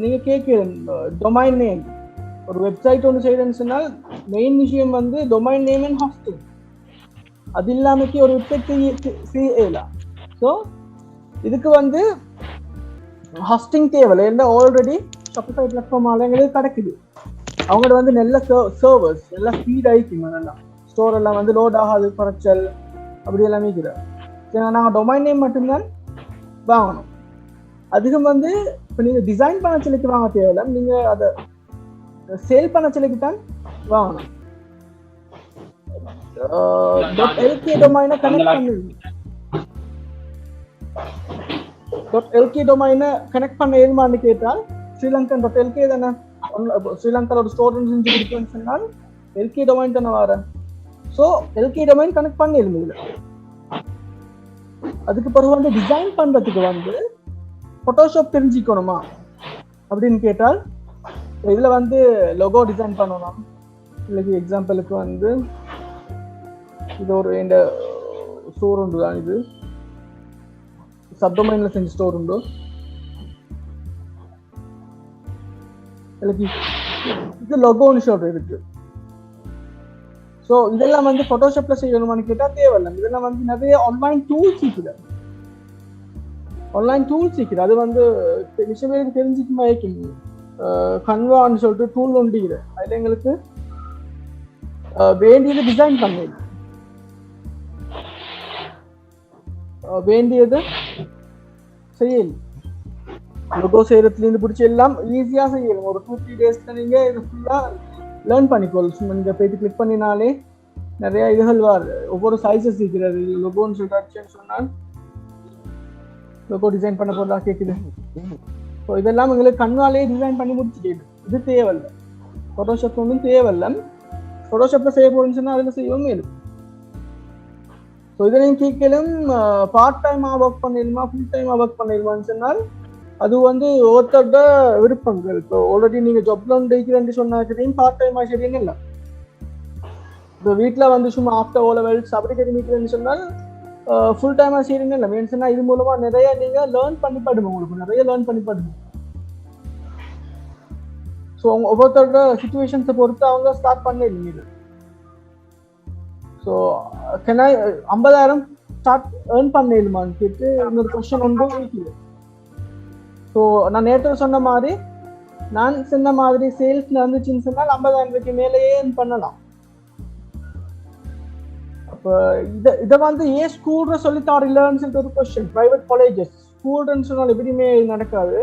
நீங்க கேட்கிறேன் டொமைன் நேம். ஒரு வெப்சைட் ஒன்று செய்யறேன்னு சொன்னால் மெயின் விஷயம் வந்து டொமைன் நேம் அண்ட் ஹாஸ்டிங். அது இல்லாமக்கி ஒரு வெப்சைட் செய்யலாம். ஸோ இதுக்கு வந்து ஹாஸ்டிங் தேவையில்லை. ஏன்னா ஆல்ரெடி ஷாப்பிஃபை பிளாட்ஃபார்ம் எங்களுக்கு கிடைக்குது. அவங்கள்ட்ட வந்து நல்ல சர்வர்ஸ் எல்லாம் ஃபீட் ஆகிக்குங்க. நல்லா ஸ்டோர் எல்லாம் வந்து லோட் ஆகாது, குறைச்சல் அப்படி எல்லாமே இருக்கிறார். சரி, நாங்கள் டொமைன் நேம் மட்டும்தான் வாங்கணும். அதுக்கும் வந்து இப்போ நீங்கள் டிசைன் பண்ண சொல்லிக்கு வாங்க தேவையில்லை, நீங்கள் அதை சேல் பண்ண சொல்லிக்கு தான் வாங்கணும். .lk டொமைனை கனெக்ட் பண்ணிடுங்க. .lk டொமைனை கனெக்ட் பண்ண ஏழுமான்னு கேட்டால் ஸ்ரீலங்கன் .lk தானே. ஸ்ரீலங்காவில் ஒரு ஸ்டோர் செஞ்சு கொடுக்குன்னு சொன்னால் LK டொமைன் தானே வரேன். ஸோ LK டொமைன் கனெக்ட் பண்ணிடுங்க. இதில் அதுக்கு பிறகு வந்து டிசைன் பண்ணுறதுக்கு வந்து ஃபோட்டோஷாப் தெரிஞ்சுக்கணுமா அப்படின்னு கேட்டால் இதில் வந்து லோகோ டிசைன் பண்ணணும். இல்லைக்கு எக்ஸாம்பிளுக்கு வந்து இது ஒரு இந்த ஸ்டோர் உண்டு தான், இது சப்டொமைன்ல செஞ்ச ஸ்டோர் உண்டு. இது லோகோன்னு சொல்றது இருக்கு. ஸோ இதெல்லாம் வந்து ஃபோட்டோஷாப்ல செய்யணுமான்னு கேட்டால் தேவையில்லை. இதெல்லாம் வந்து நிறைய ஆன்லைன் டூல்ஸ் இருக்குது. அது வந்து விஷயம் பேருக்கு தெரிஞ்சுக்குமா கன்வான்னு சொல்லிட்டு டூல் ஒண்டிக்குது. அதில் எங்களுக்கு வேண்டியது டிசைன் பண்ணிடு, வேண்டியது செய்யணும். லோகோ செய்யறதுலேருந்து பிடிச்சி எல்லாம் ஈஸியாக செய்யணும். ஒரு 2-3 டேஸ்ல நீங்க இது ஃபுல்லாக லேர்ன் பண்ணிக்கொள்ளும். சும்மா நீங்கள் போயிட்டு கிளிக் பண்ணினாலே நிறைய இதுகள் வார். ஒவ்வொரு சைஸஸ் இருக்கிறது. லோகோன்னு சொல்லிட்டு சொன்னால் லோகோ டிசைன் பண்ண போறதா கேட்குது. ஸோ இதெல்லாம் எங்களுக்கு கண்வாலே டிசைன் பண்ணி முடிச்சுட்டு இது தேவையில்லை. ஃபோட்டோஷாப் ஒன்றும் தேவையில்லை. ஃபோட்டோஷாப்ல செய்ய போறேன்னு சொன்னால் அதில் செய்யவும் இல்லை. ஸோ இதை நீங்கள் கேட்கலும் பார்ட் டைமாக ஒர்க் பண்ணிடுமா ஃபுல் டைமாக ஒர்க் பண்ணிடுமான்னு சொன்னால் அது வந்து ஒருத்தரோட விருப்பங்கள். இப்போ ஆல்ரெடி நீங்கள் ஜாப்ல இருக்கிறேன்னு சொன்னாக்கிறீங்க பார்ட் டைமாக சரின்னு இல்லை. இப்போ வீட்டில் வந்து சும்மா ஆஃப்டர் O levels அப்படி தெரிஞ்சுக்கிறேன்னு சொன்னால் ஃபுல் டைமாக செய்யறீங்க இல்லை. மீன்ஸ் இது மூலமாக நிறைய நீங்கள் லேர்ன் பண்ணி படுங்க. உங்களுக்கு நிறைய லேர்ன் பண்ணி படுங்க. ஸோ ஒவ்வொருத்தரோட சுச்சுவேஷன்ஸை பொறுத்து அவங்க ஸ்டார்ட் பண்ணிடுங்க இது. ஸோ கேன் 50,000 ஸ்டார்ட் ஏர்ன் பண்ணிடுமான்னு கேட்டு இன்னொரு கொஸ்டின் ஒன்று இருக்குது. ஸோ நான் நேற்று சொன்ன மாதிரி சேல்ஸ்ல வந்துச்சுன்னு சொன்னால் 50,000 மேலேயே ஏர்ன் பண்ணலாம். அப்போ இதை வந்து ஏன் ஸ்கூல்ல சொல்லித்தாரு இல்லைன்னு சொல்லிட்டு ஒரு கொஸ்டின். ப்ரைவேட் காலேஜஸ் ஸ்கூல்ன்னு சொன்னால் எப்படியுமே நடக்காது.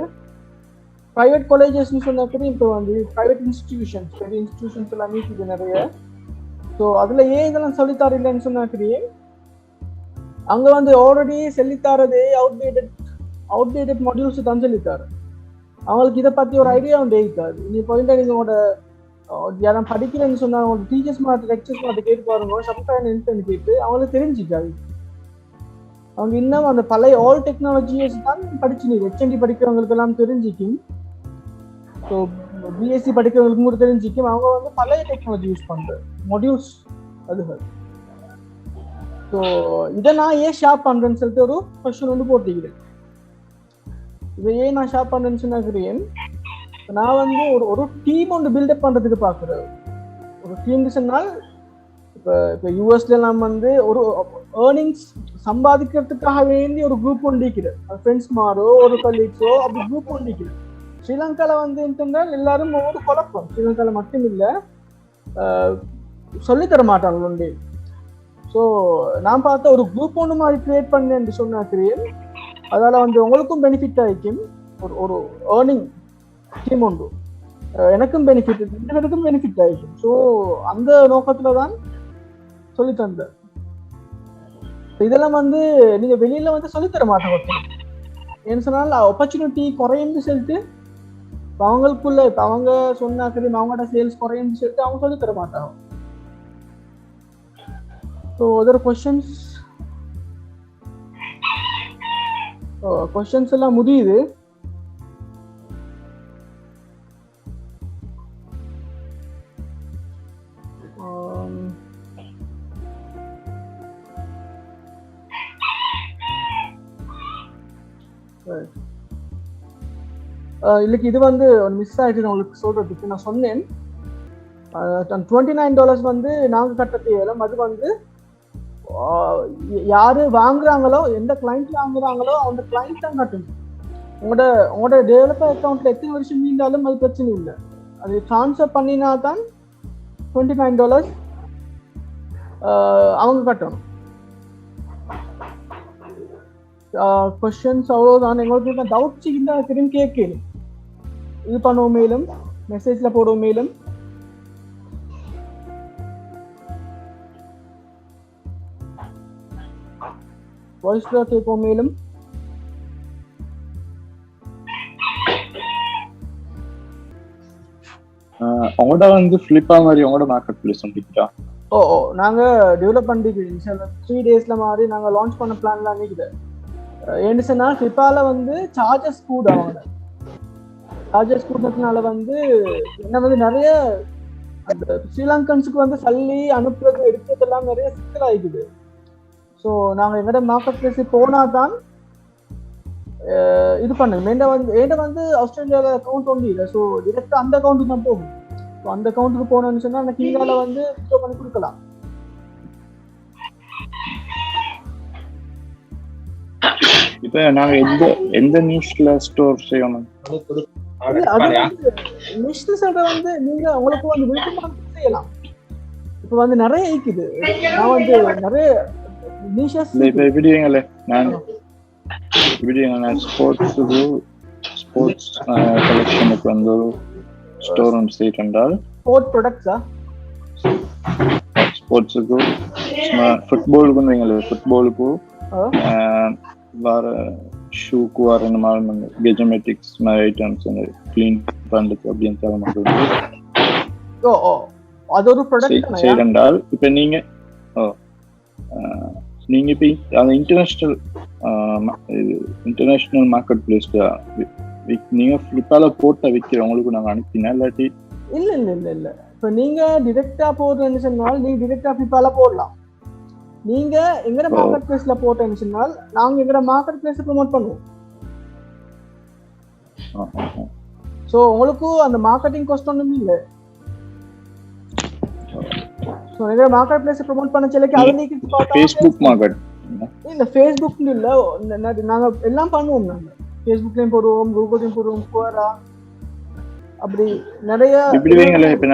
ப்ரைவேட் காலேஜஸ்ன்னு சொன்னாக்கி இப்போ வந்து ப்ரைவேட் இன்ஸ்டிடியூஷன்ஸ் பெரிய இன்ஸ்டிடியூஷன்ஸ் எல்லாமே இருக்குது நிறைய. ஸோ அதில் ஏன் இதெல்லாம் சொல்லித்தாரு இல்லைன்னு சொன்னாக்கி அங்கே வந்து ஆல்ரெடி சொல்லித்தாரதே அவுடேட்டட் மாடியூல்ஸ் தான் சொல்லித்தாரு. அவங்களுக்கு இதை பற்றி ஒரு ஐடியா ஒன்று இருக்காது. நீ போயிட்டு நீங்கள் உங்களோட யாரும் படிக்கிறேன்னு சொன்னால் அவங்களோட டீச்சர்ஸ் மாதிரி லெக்சர்ஸ் மாதிரி கேட்டு பாருங்க. ஷாப்பிஃபை என்னன்னு கேட்டு அவங்களுக்கு தெரிஞ்சுக்காது. அவங்க இன்னும் அந்த பழைய ஆல் டெக்னாலஜிஸ் தான் படிச்சு HND படிக்கிறவங்களுக்கு எல்லாம் தெரிஞ்சிக்கும். ஸோ BSc படிக்கிறவங்களுக்கு கூட தெரிஞ்சிக்கும். அவங்க வந்து பழைய டெக்னாலஜி யூஸ் பண்ணுற மாடியூல்ஸ் அதுகள். ஸோ இதை நான் ஏன் ஷேர் பண்ணுறேன்னு சொல்லிட்டு ஒரு கொஸ்டின் ஒன்று போட்டிக்கிறேன். இதை ஏன் நான் ஷேர் பண்ணுறேன்னு சொன்னாக்கிறேன், நான் வந்து ஒரு டீம் ஒன்று பில்டப் பண்ணுறதுக்கு பார்க்குறேன். ஒரு டீம் சொன்னால் இப்போ யூஎஸ்ல எல்லாம் வந்து ஒரு ஏர்னிங்ஸ் சம்பாதிக்கிறதுக்காக வேண்டி ஒரு குரூப் ஒண்டிக்கிறது, ஃப்ரெண்ட்ஸ் மாரோ ஒரு கலீக்ஸோ அப்படி குரூப் ஒண்டிக்கிறது. ஸ்ரீலங்காவில் வந்து என்னென்றால் எல்லாரும் ஒவ்வொரு குழப்பம். ஸ்ரீலங்காவில் மட்டும் இல்லை, சொல்லித்தர மாட்டாங்க ஒன்றே. ஸோ நான் பார்த்த ஒரு குரூப் ஒன்று மாதிரி கிரியேட் பண்ணேன்னு சொன்னாக்கிறேன். அதால் வந்து உங்களுக்கும் பெனிஃபிட் ஆகிக்கும். ஒரு ஏர்னிங் ஸ்கீம் உண்டு, எனக்கும் பெனிஃபிட், ரெண்டு பேருக்கும் பெனிஃபிட் ஆகிக்கும். ஸோ அந்த நோக்கத்தில் தான் சொல்லி தந்த. இதெல்லாம் வந்து நீங்கள் வெளியில் வந்து சொல்லித்தர மாட்டாங்க. ஏன்னு சொன்னால் ஆப்பர்ச்சுனிட்டி குறையுன்னு சொல்லிட்டு அவங்களுக்குள்ள இப்போ அவங்க சொன்னாக்கி அவங்களோட சேல்ஸ் குறையுன்னு சொல்லிட்டு அவங்க சொல்லி தர மாட்டாங்க. ஸோ அதர் கொஸ்டின்ஸ் எல்லாம் முடியுது. இல்லைக்கு இது வந்து மிஸ் ஆகிட்டு உங்களுக்கு சொல்றதுக்கு நான் சொன்னேன். $29 வந்து நாங்கள் கட்ட தேவையில்லை. அது வந்து யாரு வாங்குறாங்களோ, எந்த கிளைண்ட் வாங்குறாங்களோ அந்த கிளைண்ட் தான் கட்டணும். உங்களோட டெவலப்பர் அக்கௌண்ட்ல எத்தனை வருஷம் மீண்டாலும் அது பிரச்சனை இல்லை. அது ட்ரான்ஸ்ஃபர் பண்ணினா தான் $29 அவங்க கட்டணும். கொஸ்டின்ஸ் அவ்வளோதான். எங்களுக்கு டவுட்ஸ் இருந்தால் திரும்பி கேட்கணும். இது பண்ணுவோம், மேலும் மெசேஜ்ல போடுவோம், மேலும் வாய்ஸ்ல கேட்போம், மேலும் உங்களோட வந்து ஃபிளிப்பா மாதிரி உங்களோட மார்க்கெட் பிளேஸ் வந்துட்டா? ஓ நாங்க டெவலப் பண்ணிக்கிறோம். 3 daysல மாதிரி நாங்க லான்ச் பண்ண பிளான்லாம் இருக்குது. ஏன்னு சொன்னா ஃபிளிப்பால வந்து சார்ஜஸ் கூட அவங்க சார்ஜஸ் கூடனால வந்து என்ன வந்து நிறைய அந்த ஸ்ரீலங்கன்ஸுக்கு வந்து சல்லி அனுப்புறது எடுக்கிறதெல்லாம் நிறைய சிக்கல் ஆகிக்குது. ஸோ நாங்கள் எங்கட மார்க்கெட் பிளேஸ் போனா தான் இது பண்ணுங்க. ஏன்ட வந்து ஆஸ்திரேலியாவில் அக்கௌண்ட் ஒன்று இல்லை. ஸோ டிரெக்டாக அந்த அக்கௌண்ட்டுக்கு தான் போகும். ஸோ அந்த அக்கௌண்ட்டுக்கு போனோம்னு சொன்னால் அந்த கீழால வந்து வித்ட்ரா பண்ணி கொடுக்கலாம். இப்போ நாங்கள் எந்த நியூஸ்ல ஸ்டோர் செய்யணும்? வந்து நீங்க உங்களுக்கு வந்து விருப்பமா செய்யலாம். இப்ப வந்து நிறைய இருக்குது. நான் வந்து நிறைய நிஷஸ் இப்ப எப்படிங்களே நான் ஸ்போர்ட்ஸ் கலெக்ஷனுக்கு வந்து ஸ்டோர் ஒன்று செய்யறால் ஸ்போர்ட் ப்ராடக்ட்ஸா ஸ்போர்ட்ஸுக்கு ஃபுட்பாலுக்கு வைங்களே ஃபுட்பாலுக்கு வேற ஷூக்கு வர இந்த மாதிரி கெஜமெட்டிக்ஸ் மாதிரி ஐட்டம்ஸ் க்ளீன் பண்ணுறது அப்படின்னு தர அது ஒரு ப்ராடக்ட் செய்யறால் இப்போ நீங்க இப்போ அந்த இன்டர்நேஷனல் மார்க்கெட் பிளேஸ்ல நீங்க ஃபிளிப்பால போட்ட விற்கிறவங்களுக்கு நாங்கள் அனுப்பினா இல்லாட்டி இல்ல இப்போ நீங்க டிரெக்டா போடுறேன்னு சொன்னால் நீங்க டிரெக்டா ஃபிளிப்பால போடலாம். நீங்க எங்கட மார்க்கெட் பிளேஸ்ல போட்டேன்னு சொன்னால் நாங்க எங்கட மார்க்கெட் பிளேஸ் ப்ரோமோட் பண்ணுவோம். சோ உங்களுக்கு அந்த மார்க்கெட்டிங் காஸ்ட் ஒண்ணும் இல்ல. சோ எங்கட மார்க்கெட் பிளேஸ் ப்ரோமோட் பண்ண சொல்லிக்கு அது நீங்க Facebook மார்க்கெட் இல்ல Facebook இல்ல, நாங்க எல்லாம் பண்ணுவோம். நாங்க Facebookலயும் போடுவோம், Googleலயும் போடுவோம், Quora அப்படி நிறைய இப்படி வைங்களே. இப்ப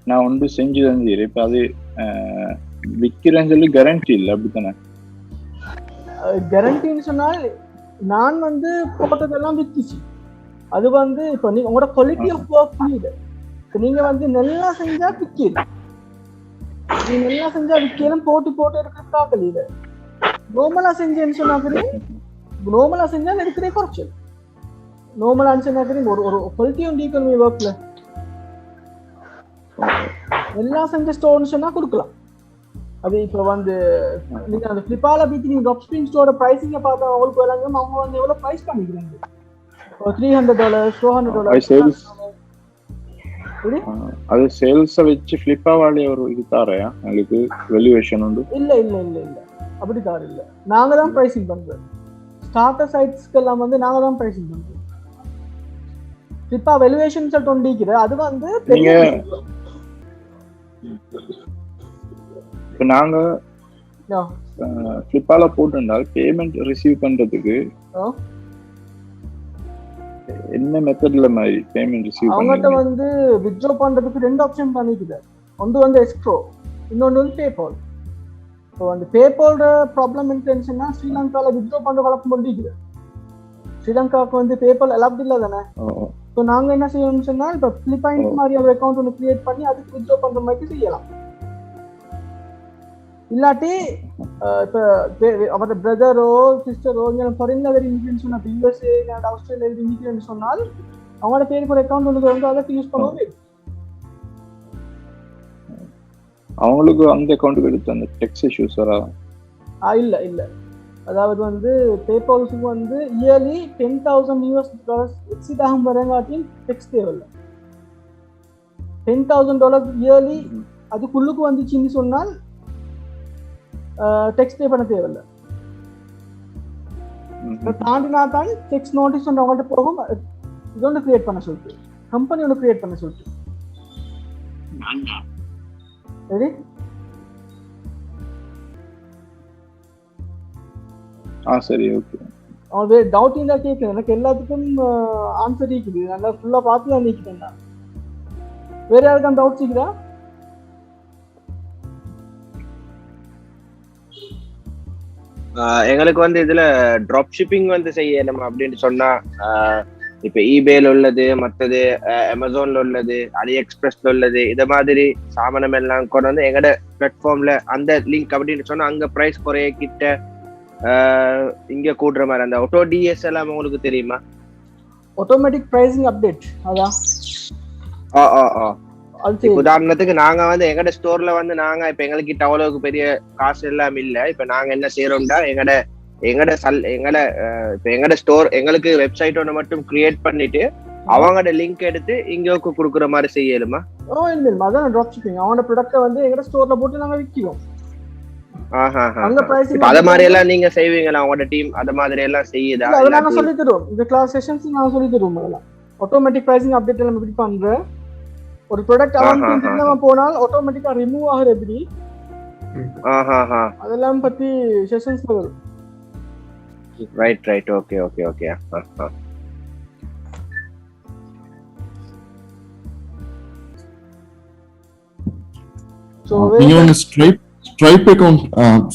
நான் ஒன்று செஞ்சு தந்தீர். இப்ப அது விற்கிறேன்னு சொல்லி கேரண்டி இல்லை, அப்படித்தானே? கேரண்டின்னு சொன்னால் நான் வந்து போட்டதெல்லாம் வித்துச்சு. அது வந்து இப்போ நீங்க உங்களோட குவாலிட்டி ஆஃப் ஒர்க் இல்லை. இப்போ நீங்க வந்து நல்லா செஞ்சா விற்கலாம், நீங்க நல்லா செஞ்சா விற்கலாம், போட்டு இருக்கிறதுக்காக இல்லை. நார்மலா செஞ்சேன்னு சொன்னாக்கிறேன், நார்மலா செஞ்சா இருக்கிறே குறைச்சல். நார்மலான்னு சொன்னாக்கிறேன் ஒரு குவாலிட்டி ஒன்று ஈக்குவல் ஒர்க்ல எல்லாம் செஞ்ச ஸ்டோர்னு சொன்னா கொடுக்கலாம். அது இப்போ வந்து நீங்க அந்த ஃபிளிப்பால பீத்தி நீங்க ட்ராப் ஸ்பின் ஸ்டோரோட பிரைசிங்க பார்த்தா அவங்களுக்கு வராங்க. அவங்க வந்து எவ்வளவு பிரைஸ் பண்ணிக்கிறாங்க? $300, $400 அது சேல்ஸ் வச்சு ஃபிளிப்பா வாலே ஒரு இது தாரையா உங்களுக்கு வேல்யூவேஷன் உண்டு? இல்ல அப்படி தார இல்ல. நாங்க தான் பிரைசிங் பண்றோம். ஸ்டார்டர் சைட்ஸ்க்கு எல்லாம் வந்து நாங்க தான் பிரைசிங் பண்றோம். ஃபிளிப்பா வேல்யூவேஷன் சொல்லிட்டு ஒண்டிக்குது. அது வந்து இப்போ நாங்க Yeah. ஃப்ளிப்பால போட்டிருந்தால் பேமெண்ட் ரிசீவ் பண்றதுக்கு Oh. என்ன மெத்தட்ல மாதிரி பேமெண்ட் ரிசீவ் அவங்ககிட்ட பண்ணுவீங்க? வந்து வித்ட்ரா பண்றதுக்கு 2 ஆப்ஷன் பண்ணிக்குது. ஒன்று வந்து எஸ்க்ரோ, இன்னொன்று வந்து பேபால். ஸோ அந்த பேபாலோட ப்ராப்ளம் என்னன்னா ஸ்ரீலங்காவில் வித்ட்ரா பண்ற வழக்கம் பண்ணிக்குது. ஸ்ரீலங்காவுக்கு வந்து பேபால் அலாப்ட் இல்லை தானே. ஸோ நாங்கள் என்ன செய்யணும்னு சொன்னால் இப்போ பிலிப்பைன்ஸ் மாதிரி ஒரு அக்கௌண்ட் ஒன்று கிரியேட் பண்ணி அதுக்கு வித்ட்ரா பண்ற மாதிரி செய்யலாம். இல்லாட்டி இப்போ அவரோட பிரதரோ சிஸ்டரோ இங்கே ஃபாரின்ல வேறு இமிகிரன்ஸ் சொன்னால் இப்போ யூஎஸ்ஏ ஆஸ்திரேலியா இமிகிரன்ஸ் சொன்னால் அவங்களோட பேருக்கு ஒரு அக்கௌண்ட் ஒன்று வந்து அதை யூஸ் பண்ணுவோம். அவங்களுக்கு அந்த அக்கௌண்ட்டுக்கு எடுத்து அந்த டெக்ஸ் இஷ்யூஸ் வரா? இல்லை அதாவது வந்து பேபால்ஸுக்கு வந்து இயர்லி $10,000 எக்ஸிட் ஆகும் வரங்காட்டியும் டெக்ஸ் தேவையில்லை. $10,000 இயர்லி அதுக்குள்ளுக்கு வந்துச்சுன்னு சொன்னால் டெக்ஸ் பே பண்ண தேவையில்லை. தாண்டினா தான் டெக்ஸ் நோட்டீஸ் ஒன்று அவங்கள்ட்ட போகும். இது ஒன்று கிரியேட் பண்ண சொல்லிட்டு கம்பெனி ஒன்று கிரியேட் பண்ண சொல்லிட்டு. சரி, சரி, ஓகே. அவன் டவுட் இருந்தா கேட்குது. எனக்கு எல்லாத்துக்கும் ஆன்சர் இருக்குது. நல்லா ஃபுல்லா பார்த்து தான் நிற்கிறேன். வேற யாருக்கும் டவுட் இருக்குதா? எங்களுக்கு வந்து இதுல ட்ராப் ஷிப்பிங் வந்து செய்யணும் அப்படின்னு சொன்னா இப்ப ஈபேல உள்ளது, மற்றது அமேசான்ல உள்ளது, அலி எக்ஸ்பிரஸ்ல உள்ளது, இத மாதிரி சாமானம் எல்லாம் கொண்டு வந்து எங்கட பிளாட்ஃபார்ம்ல அந்த லிங்க் அப்படின்னு சொன்னா அங்க பிரைஸ் குறைய கிட்ட இங்க கூடுற மாதிரி அந்த ஆட்டோ டிஎஸ் எல்லாம் உங்களுக்கு தெரியுமா? ஆட்டோமேட்டிக் பிரைசிங் அப்டேட் அதான். உதாரணத்துக்கு நாங்க வந்து எங்கட ஸ்டோர்ல வந்து நாங்க இப்ப எங்களுக்கு அவ்வளவுக்கு பெரிய காசு எல்லாம் இல்ல. இப்ப நாங்க என்ன செய்யறோம்டா எங்கட ஸ்டோர் எங்களுக்கு வெப்சைட் ஒன்று மட்டும் கிரியேட் பண்ணிட்டு அவங்களோட லிங்க் எடுத்து இங்க குடுக்குற மாதிரி செய்யலுமா? அதான் டிராப் ஷிப்பிங். அவனோட ப்ராடக்ட்டை வந்து எங்கட ஸ்டோர்ல போட்டு நாங்க விக்கிறோம். அத மாதிரி எல்லாம் நீங்க செய்வீங்களா? அவங்களோட டீம் அத மாதிரி எல்லாம் செய்யுதா? அத நாங்க சொல்லி தருவோம். இந்த கிளாஸ் செஷன்ஸ் நாங்க சொல்லி தருவோம். அதெல்லாம் ஆட்டோமேட்டிக் பிரைசிங் அப்டேட் எல்லாம் எப்படி பண்ற, ஒரு ப்ராடக்ட் அவன் போனால் ஆட்டோமேட்டிக்கா ரிமூவ் ஆகுது எப்படி, அதெல்லாம் பத்தி செஷன்ஸ் வரும். Right okay. சோ நீங்க வந்து ஸ்ட்ரைப் அக்கவுண்ட்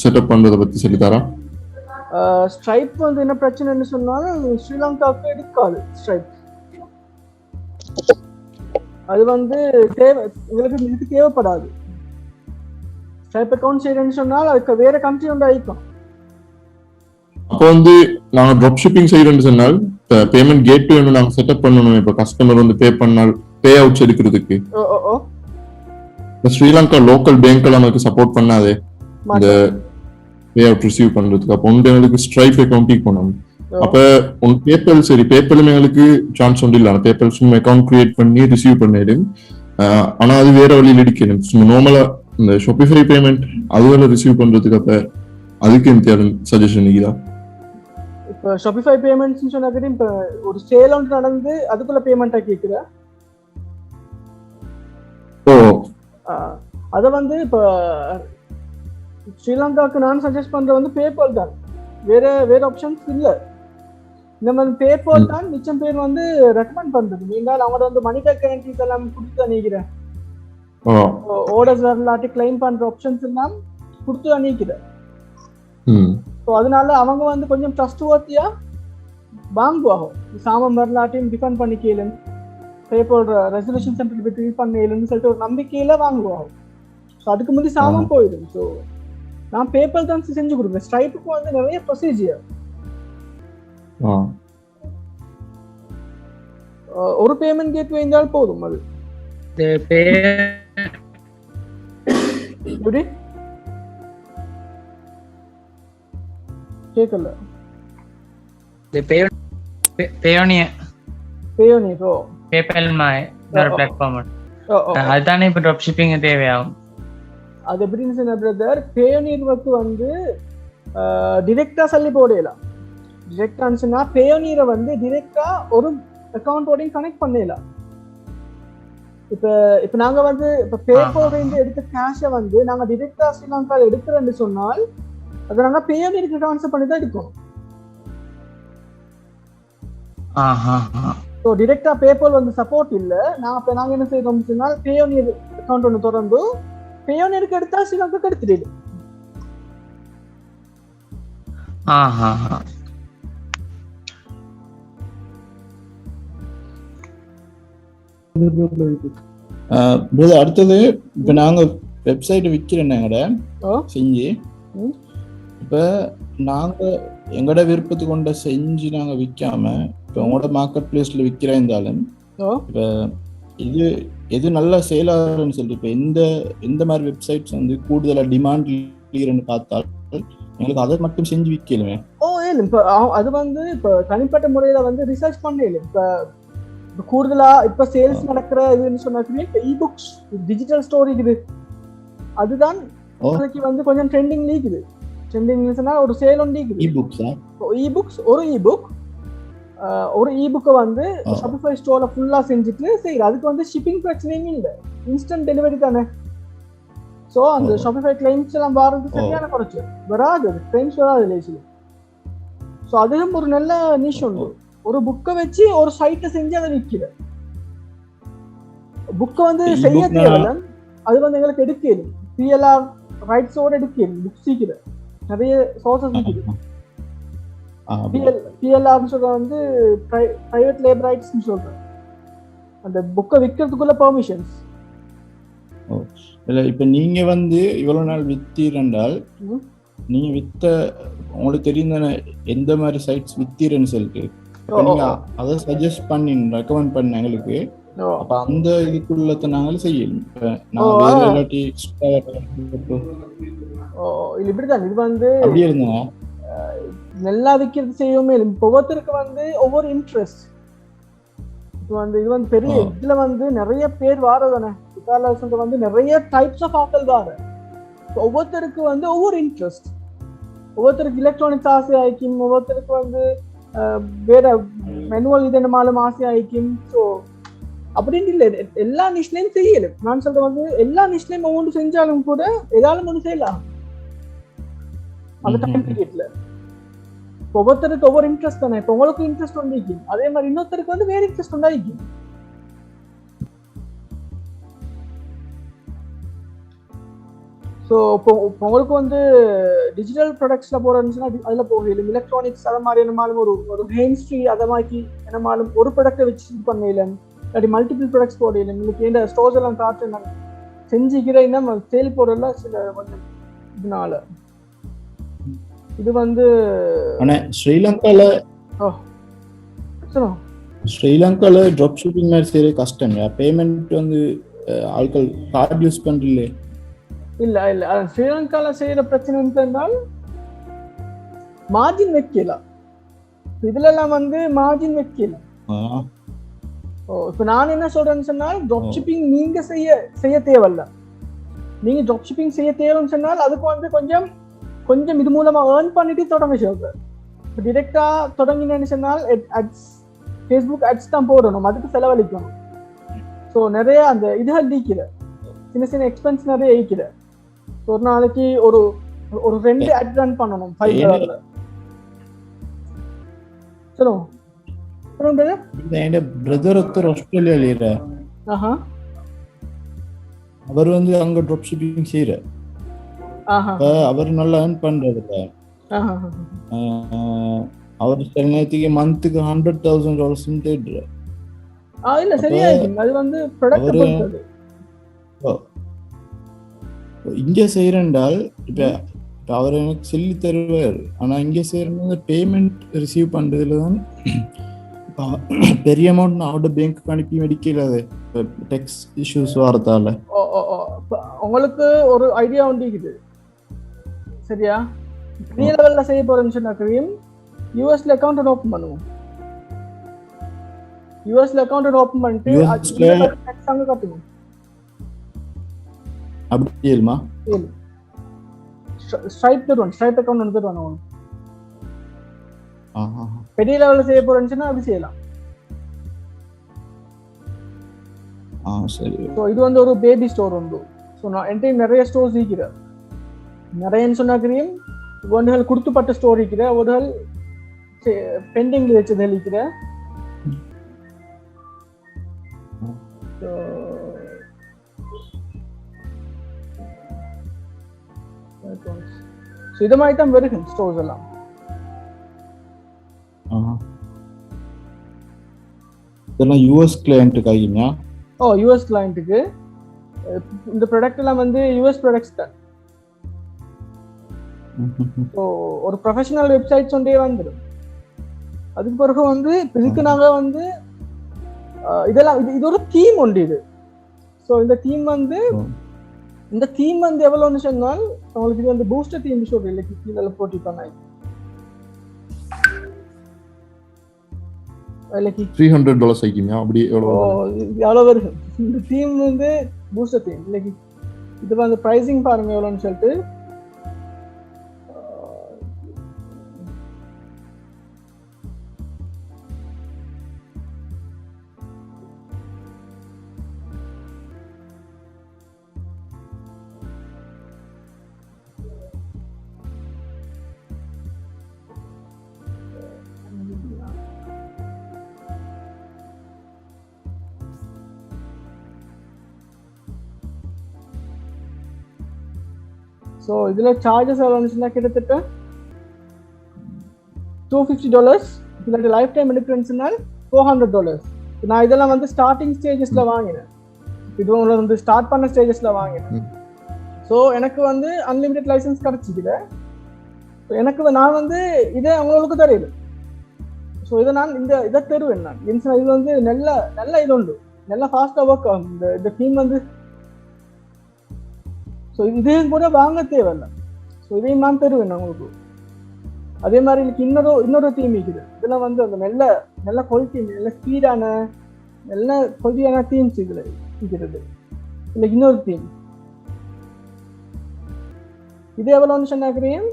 செட்டப் பண்றத பத்தி சொல்லி தரேன். ஸ்ட்ரைப் வந்து என்ன பிரச்சனைன்னு சொன்னாலும் ஸ்ரீலங்காவுக்கு எடுக்காது ஸ்ட்ரைப். அது வந்து எங்களுக்கு இதுக்கு தேவைப்படாது. ஸ்ட்ரைப் அக்கவுண்ட் செய்யறேன்னு சொன்னால் அதுக்கு வேற கண்ட்ரி ஒன்று ஆயிக்கும். அப்போ வந்து நாங்க ட்ராப் ஷிப்பிங் செய்யறோம்னு சொன்னால் பேமெண்ட் கேட்வே ஒன்று நாங்க செட்டப் பண்ணணும். இப்போ கஸ்டமர் வந்து பே பண்ணால் பே அவுட்ஸ் எடுக்கிறதுக்கு ஸ்ரீலங்கா லோக்கல் பேங்க் எல்லாம் நமக்கு சப்போர்ட் பண்ணாதே இந்த பே அவுட் ரிசீவ் பண்றதுக்கு. அப்போ ஒன்று எங்களுக்கு ஸ்ட்ரைப் அக்கௌண்ட் போனோம். அப்ப பேப்பல் சரி பேப்பலும் எங்களுக்கு சான்ஸ் ஒன்று இல்லை. பேப்பல் சும்மா அக்கௌண்ட் கிரியேட் பண்ணி ரிசீவ் பண்ணிடும். ஆனா அது வேற வழியில் அடிக்கணும். சும்மா நார்மலா இந்த ஷாப்பிஃபை பேமெண்ட் அதுவரை ரிசீவ் பண்றதுக்கு அப்ப அதுக்கு இந்த சஜஷன் இருக்குதா? இப்போ ஷாப்பிஃபை பேமெண்ட்ஸ் சொன்னாக்கடி இப்போ ஒரு சேல் ஒன்று நடந்து அதுக்குள்ள பேமெண்ட்டா கேட்குறா? அதை வந்து இப்போ ஸ்ரீலங்காவுக்கு நான் சஜஸ்ட் பண்றது வந்து பேபால் தான். வேற ஆப்ஷன்ஸ் இல்லை. இந்த மாதிரி பேபால் தான் மிச்சம் பேர் வந்து ரெக்கமெண்ட் பண்றது. நீங்கள் அவங்க வந்து மணி பேக் கேரண்டிஸ் எல்லாம் கொடுத்து அனுப்பிக்கிறேன். ஆர்டர்ஸ் வரலாட்டி கிளைம் பண்ற ஆப்ஷன்ஸ் எல்லாம் கொடுத்து அனுப்பிக்கிறேன். ஸோ அதனால அவங்க வந்து கொஞ்சம் ட்ரஸ்ட் வர்த்தியா வாங்குவாகும். சாமம் வரலாட்டையும் டிஃபெண்ட் பண்ணிக்கலும் பேபால் ரெசல்யூஷன் சென்டர் போய் ட்ரீட் பண்ணலன்னு சொல்லிட்டு ஒரு நம்பிக்கையில வாங்குவாகும். ஸோ அதுக்கு முந்தைய சாமம் போயிடும். ஸோ நான் பேபால் தான் செஞ்சு கொடுப்பேன். ஸ்ட்ரைப்புக்கு வந்து நிறைய ப்ரொசீஜர். ஒரு பேமெண்ட் கேட்வே இருந்தால் போதும். அது எப்படி கேட்கல? பேபால் மாதிரி ஒரு பிளாட்ஃபார்ம் அதுதானே இப்போ ட்ராப் ஷிப்பிங் தேவையாகும். அது எப்படின்னு சொன்ன பிரதர், பேயோனியருக்கு வந்து டிரெக்டா சொல்லி போடலாம். டிரெக்டான்னு சொன்னா பேயோனியரை வந்து டிரெக்டா ஒரு அக்கௌண்டோடையும் கனெக்ட் பண்ணலாம். இப்ப நாங்க வந்து இப்ப பேப்பர்ல இருந்து எடுத்த கேஷை வந்து நாங்க டிரெக்டா ஸ்ரீலங்கால எடுக்கிறோம்னு சொன்னால் அதை நாங்க பேயோனியருக்கு ட்ரான்ஸ்ஃபர் பண்ணி தான் எடுக்கணும். ஸோ டிரெக்டா பேபால் வந்து சப்போர்ட் இல்ல. நாங்க என்ன செய்யறோம் சொன்னால் பேயோனியர் அக்கௌண்ட் ஒன்று தொடர்ந்து பேயோனியருக்கு எடுத்தா ஸ்ரீலங்காக்கு எடுத்துட்டு. அடுத்தது இப்ப நாங்க வெப்சைட் விக்கிறோம் எங்கட செஞ்சு. இப்ப நாங்க எங்கட விருப்பத்து கொண்ட செஞ்சு நாங்க விற்காம இப்ப உங்களோட மார்க்கெட் பிளேஸ்ல விற்கிறா இருந்தாலும் இப்ப இது எது நல்லா சேல் ஆகுதுன்னு சொல்லி இப்ப எந்த மாதிரி வெப்சைட்ஸ் வந்து கூடுதலா டிமாண்ட் லீர்னு பார்த்தால் எங்களுக்கு அதை மட்டும் செஞ்சு விற்கலுமே. இப்ப அது வந்து இப்ப தனிப்பட்ட முறையில வந்து ரிசர்ச் பண்ணல. இப்ப கூடுதலா இப்ப சேல்ஸ் நடக்கிற இதுன்னு சொன்னாக்கே இப்ப இபுக்ஸ் டிஜிட்டல் ஸ்டோரி இருக்குது. அதுதான் வந்து கொஞ்சம் ட்ரெண்டிங் லீக்குது. ட்ரெண்டிங் சொன்னா ஒரு சேல் ஒன்று இருக்குது. இபுக்ஸ் ஒரு இபுக்கை வந்து ஷாப்பிஃபை ஸ்டோர்ல ஃபுல்லா செஞ்சுட்டு சரி அதுக்கு வந்து ஷிப்பிங் பிரச்சனையும் இல்லை, இன்ஸ்டன்ட் டெலிவரி தானே. ஸோ அந்த ஷாப்பிஃபை கிளைம்ஸ் எல்லாம் வாரது சரியான குறைச்சு வராது, கிளைம்ஸ் வராது லேசில். ஸோ அதுவும் ஒரு நல்ல நிஷ் ஒன்று. ஒரு புக்கை வச்சு ஒரு சைட்டை செஞ்சு அதை விற்கிற புக்கை வந்து செய்ய தேவையில்ல. அது வந்து எங்களுக்கு எடுக்கல பிஎல்ஆர் ரைட்ஸோட எடுக்கல புக் சீக்கிர நிறைய சோர்சஸ் இருக்குது. பிஎல்ஆர்னு சொல்ற வந்து பிரைவேட் லேபர் ரைட்ஸ்னு சொல்றேன். அந்த புக்கை விற்கிறதுக்குள்ள பெர்மிஷன்ஸ். இல்ல இப்ப நீங்க வந்து இவ்வளவு நாள் வித்தீரென்றால் நீங்க வித்த உங்களுக்கு தெரியும் தானே எந்த மாதிரி சைட்ஸ் வித்தீரன்னு சொல்லிட்டு நீங்க அதை சஜஸ்ட் பண்ணி ரெக்கமெண்ட் பண்ண எங்களுக்கு. அப்ப அந்த இதுக்குள்ளத நாங்களும் செய்யணும். இப்படிதான் இது வந்து அப்படி இருந்தா நல்லா விற்கிறது செய்யவுமே. ஒவ்வொருத்தருக்கு வந்து ஒவ்வொரு இன்ட்ரெஸ்ட். இது வந்து பெரிய இதுல வந்து நிறைய பேர் வாரதானே வந்து நிறைய டைப்ஸ் ஆஃப் ஆக்கள் வார. ஒவ்வொருத்தருக்கு வந்து ஒவ்வொரு இன்ட்ரெஸ்ட். ஒவ்வொருத்தருக்கு எலக்ட்ரானிக்ஸ் ஆசை ஆயிக்கும், ஒவ்வொருத்தருக்கு வந்து வேற மெனுவல் இதனாலும் ஆசை ஆயிக்கும். ஸோ அப்படின்னு இல்லை, எல்லா நிஷ்லையும் செய்யலும். நான் சொல்றது வந்து எல்லா நிஷ்லையும் ஒவ்வொன்று செஞ்சாலும் கூட ஏதாலும் ஒன்று செய்யலாம் அந்த டைம் பீரியட்ல. ஒவ்வொருத்தருக்கு ஒவ்வொரு இன்ட்ரெஸ்ட் தானே. இப்போ உங்களுக்கு இன்ட்ரெஸ்ட் வந்துருக்கும், அதே மாதிரி இன்னொருத்தருக்கு வந்து வேற இன்ட்ரெஸ்ட் உண்டாயிருக்கும். ஸோ இப்போ உங்களுக்கு வந்து டிஜிட்டல் ப்ராடக்ட்ஸ்ல போறதுன்னா அதுல போகலும், எலக்ட்ரானிக்ஸ் அதை மாதிரி என்னமாலும் ஒரு ஹேண்ட்ஸ்ட்ரீ அதை மாதிரி என்னமாலும் ஒரு ப்ராடக்டை வச்சு இது பண்ணலாம், இல்லாட்டி மல்டிபிள் ப்ராடக்ட்ஸ் போடலாம். உங்களுக்கு இந்த ஸ்டோர்ஸ் எல்லாம் காட்டு நான் செஞ்சுக்கிறேன் நம்ம சேல் போடல சில கொஞ்சம் இதனால. இது வந்து ஸ்ரீலங்கால ட்ராப் ஷிப்பிங் மாதிரி செய்யற கஷ்டம். பேமெண்ட் வந்து ஆட்கள் கார்டு யூஸ் பண்றீங்களே. இல்ல ஸ்ரீலங்கால செய்யற பிரச்சனை என்றால் மார்ஜின் வைக்கலாம். இதுல எல்லாம் வந்து மார்ஜின் வைக்கலாம். இப்ப நான் என்ன சொல்றேன்னு சொன்னால் ட்ராப் ஷிப்பிங் நீங்க செய்ய தேவையில்ல. நீங்க ட்ராப் ஷிப்பிங் செய்ய தேவைன்னு சொன்னால் அதுக்கு வந்து கொஞ்சம் இது மூலமா ஏர்ன் பண்ணிட்டு தொடங்க சொல்றேன். இப்போ டிரெக்டா தொடங்கினேன்னு சொன்னால் ஃபேஸ்புக் அட்ஸ் தான் போடணும், அதுக்கு செலவழிக்கணும். ஸோ நிறைய அந்த இதுகள் லீக்கிற சின்ன எக்ஸ்பென்ஸ் நிறைய ஈக்கிற. ஒரு நாளைக்கு ஒரு 2 அட் ரன் பண்ணணும் $5. சொல்லுங்க பிரதர் ஒருத்தர் ஆஸ்திரேலியால அவர் வந்து அங்க ட்ராப் ஷிப்பிங் செய்யற. அவர் நல்லா ஏர்ன் பண்றது. அவர் சில நேரத்துக்கு மந்த்துக்கு $100,000 தேடுற. இல்ல சரியா அது வந்து ப்ராடக்ட் பொறுத்தது. இங்க செய்யறேன்டால் இப்ப அவர் எனக்கு சொல்லி தருவார். ஆனா இங்க செய்யறது பேமெண்ட் ரிசீவ் பண்றதுலதான் பெரிய அமௌண்ட் அவரோட பேங்க்கு அனுப்பி மெடிக்கல டெக்ஸ் இஷ்யூஸ் வரதால. உங்களுக்கு ஒரு ஐடியா உண்டிக்குது சரியா? பெரிய லெவல்ல செய்ய போறேன்னு சொன்னாக்கையும் யூஎஸ்ல அக்கௌண்ட் ஓபன் பண்ணுவோம். யூஎஸ்ல அக்கௌண்ட் ஓபன் பண்ணிட்டு டெக்ஸ் அங்க கட்டுவோம். அப்படி இல்லமா? இல்ல ஸ்ட்ரைப் அக்கௌண்ட் எடுத்துட்டு பெரிய லெவல்ல செய்ய போறேன்னு சொன்னா அப்படி செய்யலாம். சரி. ஸோ இது வந்து ஒரு பேபி ஸ்டோர் உண்டு. ஸோ நான் என்கிட்ட நிறைய ஸ்டோர்ஸ் இருக்கிறேன். நிறையன்னு சொன்னாக்கிறேன் ஒன்றுகள் கொடுத்துப்பட்ட ஸ்டோர் இருக்கிறேன், ஒருகள் பெண்டிங்ல வச்சது இருக்கிறேன். ஸோ இது மாதிரி தான் வருது ஸ்டோர்ஸ் எல்லாம். இதெல்லாம் யூஎஸ் கிளையண்ட்டுக்கு ஆகிங்க? யூஎஸ் கிளையண்ட்டுக்கு. இந்த ப்ராடக்ட் எல்லாம் வந்து யூஎஸ் ப்ராடக்ட்ஸ் தான். ஸோ ஒரு ப்ரொஃபஷனல் வெப்சைட்ஸ் ஒன்றே வந்துடும். அதுக்கு பிறகு வந்து இதுக்கு நாங்கள் வந்து இதெல்லாம் இது ஒரு தீம் உண்டு இது. ஸோ இந்த தீம் வந்து எவ்வளோன்னு சொன்னால் உங்களுக்கு இது வந்து பூஸ்டர் தீம் சொல்றேன் இல்லை, கீழே போட்டிருப்பாங்க. $300 ஆகிக்குமா? அப்படி எவ்வளோ வருது இந்த தீம் வந்து பூஸ்டர் தீம் இல்லைக்கு. இது வந்து ப்ரைசிங் பாருங்க எவ்வளோன்னு சொல்லிட்டு. ஸோ இதில் சார்ஜஸ் எவ்வளோன்னு கிட்டத்தட்ட $250. இதில் லைஃப் டைம் எடுக்கிறேன்னுனால் $400. நான் இதெல்லாம் வந்து ஸ்டார்டிங் ஸ்டேஜஸில் வாங்கினேன். இது வந்து ஸ்டார்ட் பண்ண ஸ்டேஜஸில் வாங்கினேன். ஸோ எனக்கு வந்து அன்லிமிட்டெட் லைசன்ஸ் கிடச்சிக்குது. எனக்கு நான் வந்து இதை அவங்களுக்கு தரையில. ஸோ இதை நான் இதை தருவேன் நான். இது வந்து நல்ல இது உண்டு, நல்லா ஃபாஸ்ட்டாக ஒர்க் ஆகும் இந்த தீம் வந்து. ஸோ இதையும் கூட வாங்க தேவையில்லை. ஸோ இதையும் நான் தருவேன் உங்களுக்கு. அதே மாதிரி எனக்கு இன்னொரு தீம் இருக்குது. இதெல்லாம் வந்து அந்த நல்ல குவாலிட்டி, நல்ல ஸ்பீடான நல்ல குவாலிட்டியான தீம்ஸ் இதில் இருக்கிறது. இல்லை இன்னொரு தீம் இது எவ்வளோன்னு சொன்னாக்கிறேன்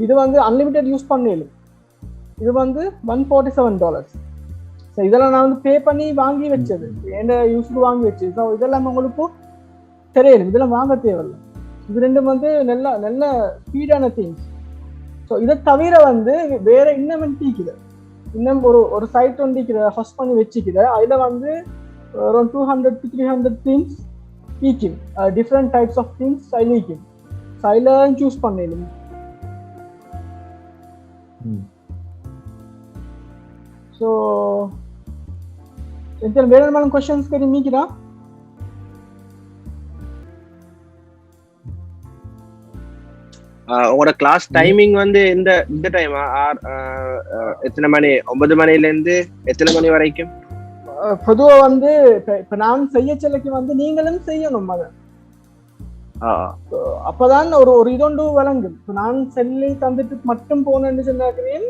இது வந்து அன்லிமிட்டெட் யூஸ் பண்ணல. இது வந்து $147. ஸோ இதெல்லாம் நான் வந்து பே பண்ணி வாங்கி வச்சது, என்ன யூஸ்க்கு வாங்கி வச்சது. ஸோ இதெல்லாம் உங்களுக்கு தெரியல, இதெல்லாம் வாங்க தேவையில்லை. இது ரெண்டும் வந்து நல்ல ஸ்பீடான திங்ஸ். ஸோ இதை தவிர வந்து வேற இன்னும் டீக்குது, இன்னும் ஒரு சைட் ஒன்றிக்கிற ஃபர்ஸ்ட் பண்ணி வச்சுக்கிற. அதில் வந்து அரௌண்ட் 200 to 300 திங்ஸ் ஈக்கும், டிஃப்ரெண்ட் டைப்ஸ் ஆஃப் திங்ஸ் அதில் ஈக்கும். சைலன் சூஸ் பண்ணல. ஸோ வேற என்ன क्वेश्चंस करी மீக்கிறா? உங்களோட கிளாஸ் டைமிங் வந்து இந்த டைமா எத்தனை மணி? 9 மணில இருந்து எத்தனை மணி வரைக்கும்? பொதுவா வந்து இப்ப நான் செய்ய செல்லைக்கு வந்து நீங்களும் செய்யணும் அதை. அப்பதான் ஒரு இதொண்டு விளங்கும். நான் செல்லி தந்துட்டு மட்டும் போனேன்னு சொன்னாக்கிறேன்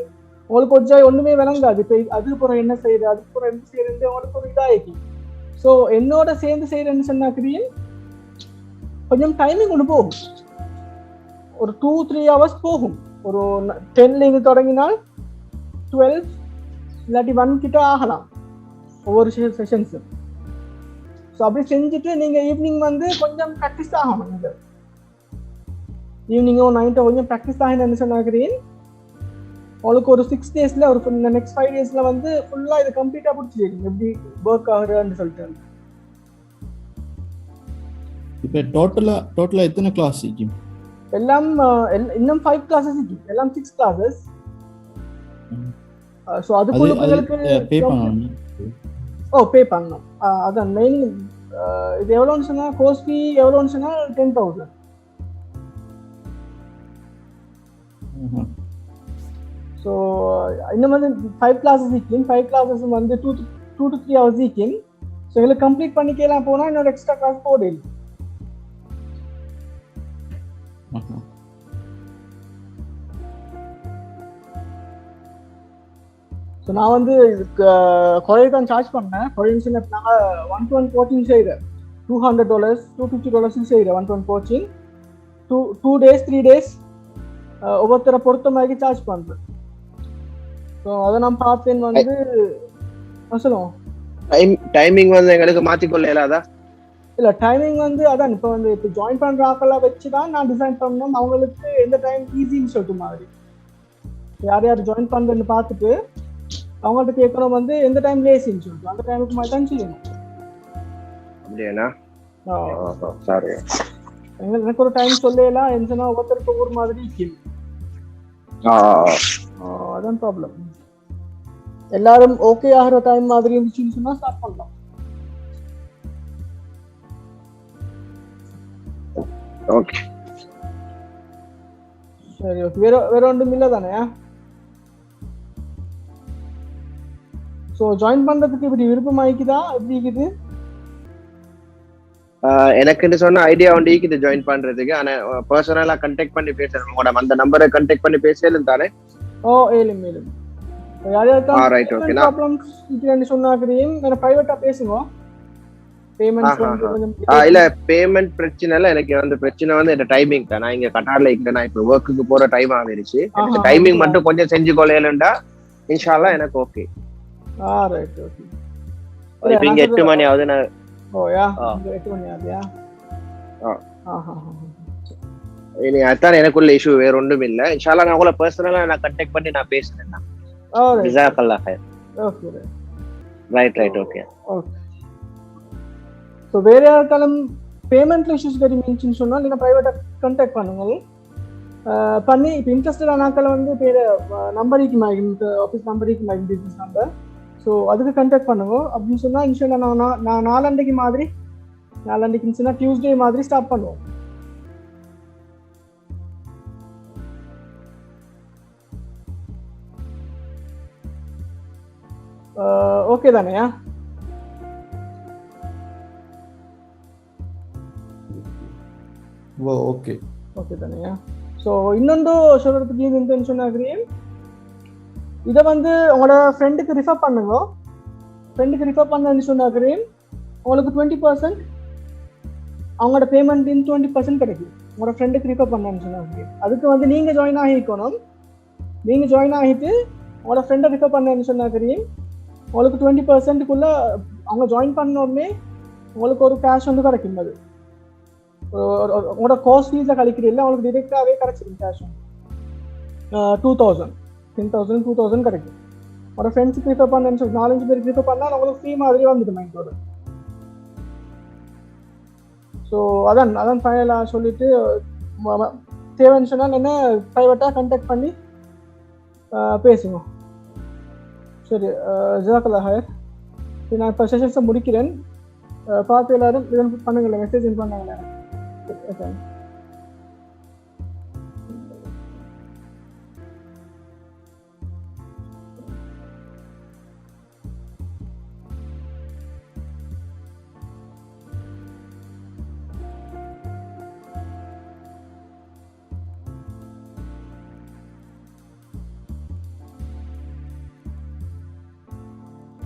உங்களுக்கு கொஞ்சம் ஒண்ணுமே விளங்காது. இப்ப அதுக்கு பிறகு என்ன செய்யுது, அதுக்கு பிறகு என்ன செய்யறது உங்களுக்கு ஒரு இதாயிக்கு. ஸோ என்னோட சேர்ந்து செய்யறேன்னு சொன்னாக்கிறேன் கொஞ்சம் டைமிங் கொண்டு போகும். ஒரு 2-3 hours போகும். ஒரு 10 தொடங்கினால் 12 இல்லாட்டி 1 கிட்ட ஆகலாம் ஒவ்வொரு செஷன்ஸ். ஸோ அப்படி செஞ்சுட்டு நீங்க ஈவினிங் வந்து கொஞ்சம் ப்ராக்டிஸ் ஆகணும். இது ஈவினிங்கோ நைட்டோ கொஞ்சம் ப்ராக்டிஸ் ஆகினு சொன்னாக்கிறேன் உங்களுக்கு ஒரு 6 daysல ஒரு நெக்ஸ்ட் 5 daysல வந்து ஃபுல்லா இது கம்ப்ளீட்டா பிடிச்சிருக்கீங்க எப்படி ஒர்க் ஆகுதுன்னு சொல்லிட்டு. இப்போ டோட்டலா எத்தனை கிளாஸ் இருக்கும்? எல்லாம் இன்னும் 5 classes இருக்கு, எல்லாம் 6 classes. ஸோ அதுக்குள்ள உங்களுக்கு பே பண்ணணும். பே பண்ணணும். அதான் மெயின். இது எவ்வளோன்னு சொன்னா கோர்ஸ் ஃபீ எவ்வளோன்னு சொன்னா 10,000. ஸோ இன்னும் வந்து 5 classes இருக்கும். 5 classes வந்து 2 to 3 hours இருக்கும். ஸோ எங்களுக்கு கம்ப்ளீட் பண்ணிக்கலாம். போனால் இன்னொரு எக்ஸ்ட்ரா கிளாஸ் போடு. ஸோ நான் வந்து இதுக்கு குறைய தான் சார்ஜ் பண்ணேன். ஃபார் இன்ஸ்டன்ஸ் நாங்கள் 1-to-1 கோச்சிங் செய்கிறேன். $200 $250 செய்கிறேன் 1-to-1 கோச்சிங். 2 days 3 days ஒவ்வொருத்தரை பொறுத்த மாதிரி சார்ஜ் பண்ணுறேன். ஸோ அதை நான் பார்த்தேன் வந்து சொல்லுவோம் டைமிங் வந்து எங்களுக்கு மாற்றிக்கொள்ள இயலாதா? இல்லை டைமிங் வந்து அதான் இப்போ வந்து இப்போ ஜாயின் பண்ணுற ஆக்கெல்லாம் வச்சு தான் நான் டிசைன் பண்ணணும். அவங்களுக்கு எந்த டைம் ஈஸின்னு சொல்லிட்டு மாதிரி யார் யார் ஜாயின் பண்ணுறேன்னு பார்த்துட்டு அவங்கள்ட்ட கேட்கணும் வந்து எந்த டைம் லேசின்னு சொல்லிட்டு அந்த டைமுக்கு மாதிரி தான் செய்யணும். அப்படியாண்ணா? சாரி, எனக்கு ஒரு டைம் சொல்லலாம். எந்தனா ஒவ்வொருத்தருக்கு ஒவ்வொரு மாதிரி இருக்கும். அதான் ப்ராப்ளம். எல்லாரும் ஓகே ஆகிற டைம் மாதிரி இருந்துச்சுன்னு சொன்னா ஸ்டார்ட் பண்ணலாம். ஓகே சரி ஓகே. வேற ஒன்றும் இல்லை தானே? ஸோ ஜாயின் பண்றதுக்கு இப்படி விருப்பமாயிக்குதா? எப்படி இருக்குது? எனக்கு சொன்ன ஐடியா ஒன்று இருக்குது ஜாயின் பண்றதுக்கு. ஆனா பர்சனலா கான்டாக்ட் பண்ணி பேசுறேன். உங்களோட அந்த நம்பரை கான்டாக்ட் பண்ணி பேசலும் தானே? ஏலும் யார் யாருக்கா ப்ராப்ளம்ஸ் இதுன்னு சொன்னாக்கிறீங்க நான் பிரைவேட்டா பேசுங்க. இல்ல பேமெண்ட் பிரச்சனை இல்ல. எனக்கு வந்து பிரச்சனை வந்து இந்த டைமிங் தான். நான் இங்க கட்டார்ல இருக்கேன். நான் இப்ப ஒர்க்குக்கு போற டைம் ஆகிருச்சு. டைமிங் மட்டும் கொஞ்சம் செஞ்சு கொள்ளையலுண்டா இன்ஷால்லா எனக்கு ஓகே. Right okay. இப்போ இங்க 8 மணி ஆகுது. நான் 8 மணி ஆகுதுயா? இனி அதான் எனக்குள்ள இஷ்யூ வேற ஒன்றும் இல்ல. இன்ஷால்லா நான் உங்களை பர்சனலா நான் கான்டாக்ட் பண்ணி நான் பேசுறேன். ஜஸாக்கல்லாஹ் ஹைர். Okay right okay. ஸோ வேற யாருக்காலும் பேமெண்ட்ல இஷ்யூஸ் தெரியும்னு சொன்னால் நீங்கள் ப்ரைவேட்டாக கான்டாக்ட் பண்ணுங்க. பண்ணி இப்போ இன்ட்ரெஸ்டட் ஆனாக்களை வந்து பேர் நம்பருக்கு இந்த ஆஃபீஸ் நம்பருக்கு பிஸ்னஸ் நம்பர். ஸோ அதுக்கு கான்டாக்ட் பண்ணுங்க. அப்படின்னு சொன்னால் இன்ஷால்லா நான் நாளண்டைக்கு இருந்துச்சுன்னா டியூஸ்டே மாதிரி ஸ்டார்ட் பண்ணுவோம். ஓகே தானேயா? ஓகே ஓகே தானேயா? ஸோ இன்னொன்று சொல்றதுக்கு இது இன்டென்ஷன் ஆகிறேன். இதை வந்து உங்களோட ஃப்ரெண்டுக்கு ரிஃபர் பண்ணுங்க. ஃப்ரெண்டுக்கு ரிஃபர் பண்ணு சொன்னாக்கிறேன். உங்களுக்கு 20% அவங்களோட பேமெண்ட் 20% கிடைக்கும். உங்களோட ஃப்ரெண்டுக்கு ரிஃபர் பண்ணு சொன்னாங்க. அதுக்கு வந்து நீங்கள் ஜாயின் ஆகிக்கணும். நீங்கள் ஜாயின் ஆகிட்டு உங்களோட ஃப்ரெண்டை ரிஃபர் பண்ணு சொன்னாக்கிறேன். உங்களுக்கு 20%க்குள்ள அவங்க ஜாயின் பண்ண உடனே உங்களுக்கு ஒரு கேஷ் வந்து கிடைக்கும். அது உங்களோட கோர்ஸ் ஃபீஸை கழிக்கிறீங்களா உங்களுக்கு டிரெக்டாகவே கிடைச்சிடும் கேஷ். 2000 10,000 2000 கிடைக்கும். ஒரு ஃப்ரெண்ட்ஸுக்கு ப்ரிஃபர் பண்ணேன்னு சொல்லி 4-5 பேருக்கு ப்ரிஃபர் பண்ணால் உங்களுக்கு ஃப்ரீ மாதிரி வந்துடும் மைண்டோட. ஸோ அதான் ஃபைனலாக சொல்லிட்டு தேவைன்னு சொன்னால் என்ன ப்ரைவேட்டாக கான்டாக்ட் பண்ணி பேசுங்க. சரி ஜஸாக்கல்லாஹ் ஹைர். நான் இப்போ செஷன்ஸை முடிக்கிறேன். பார்த்து எல்லாரும் பண்ணுங்களேன், மெசேஜ் பண்ணுங்களேன். Okay.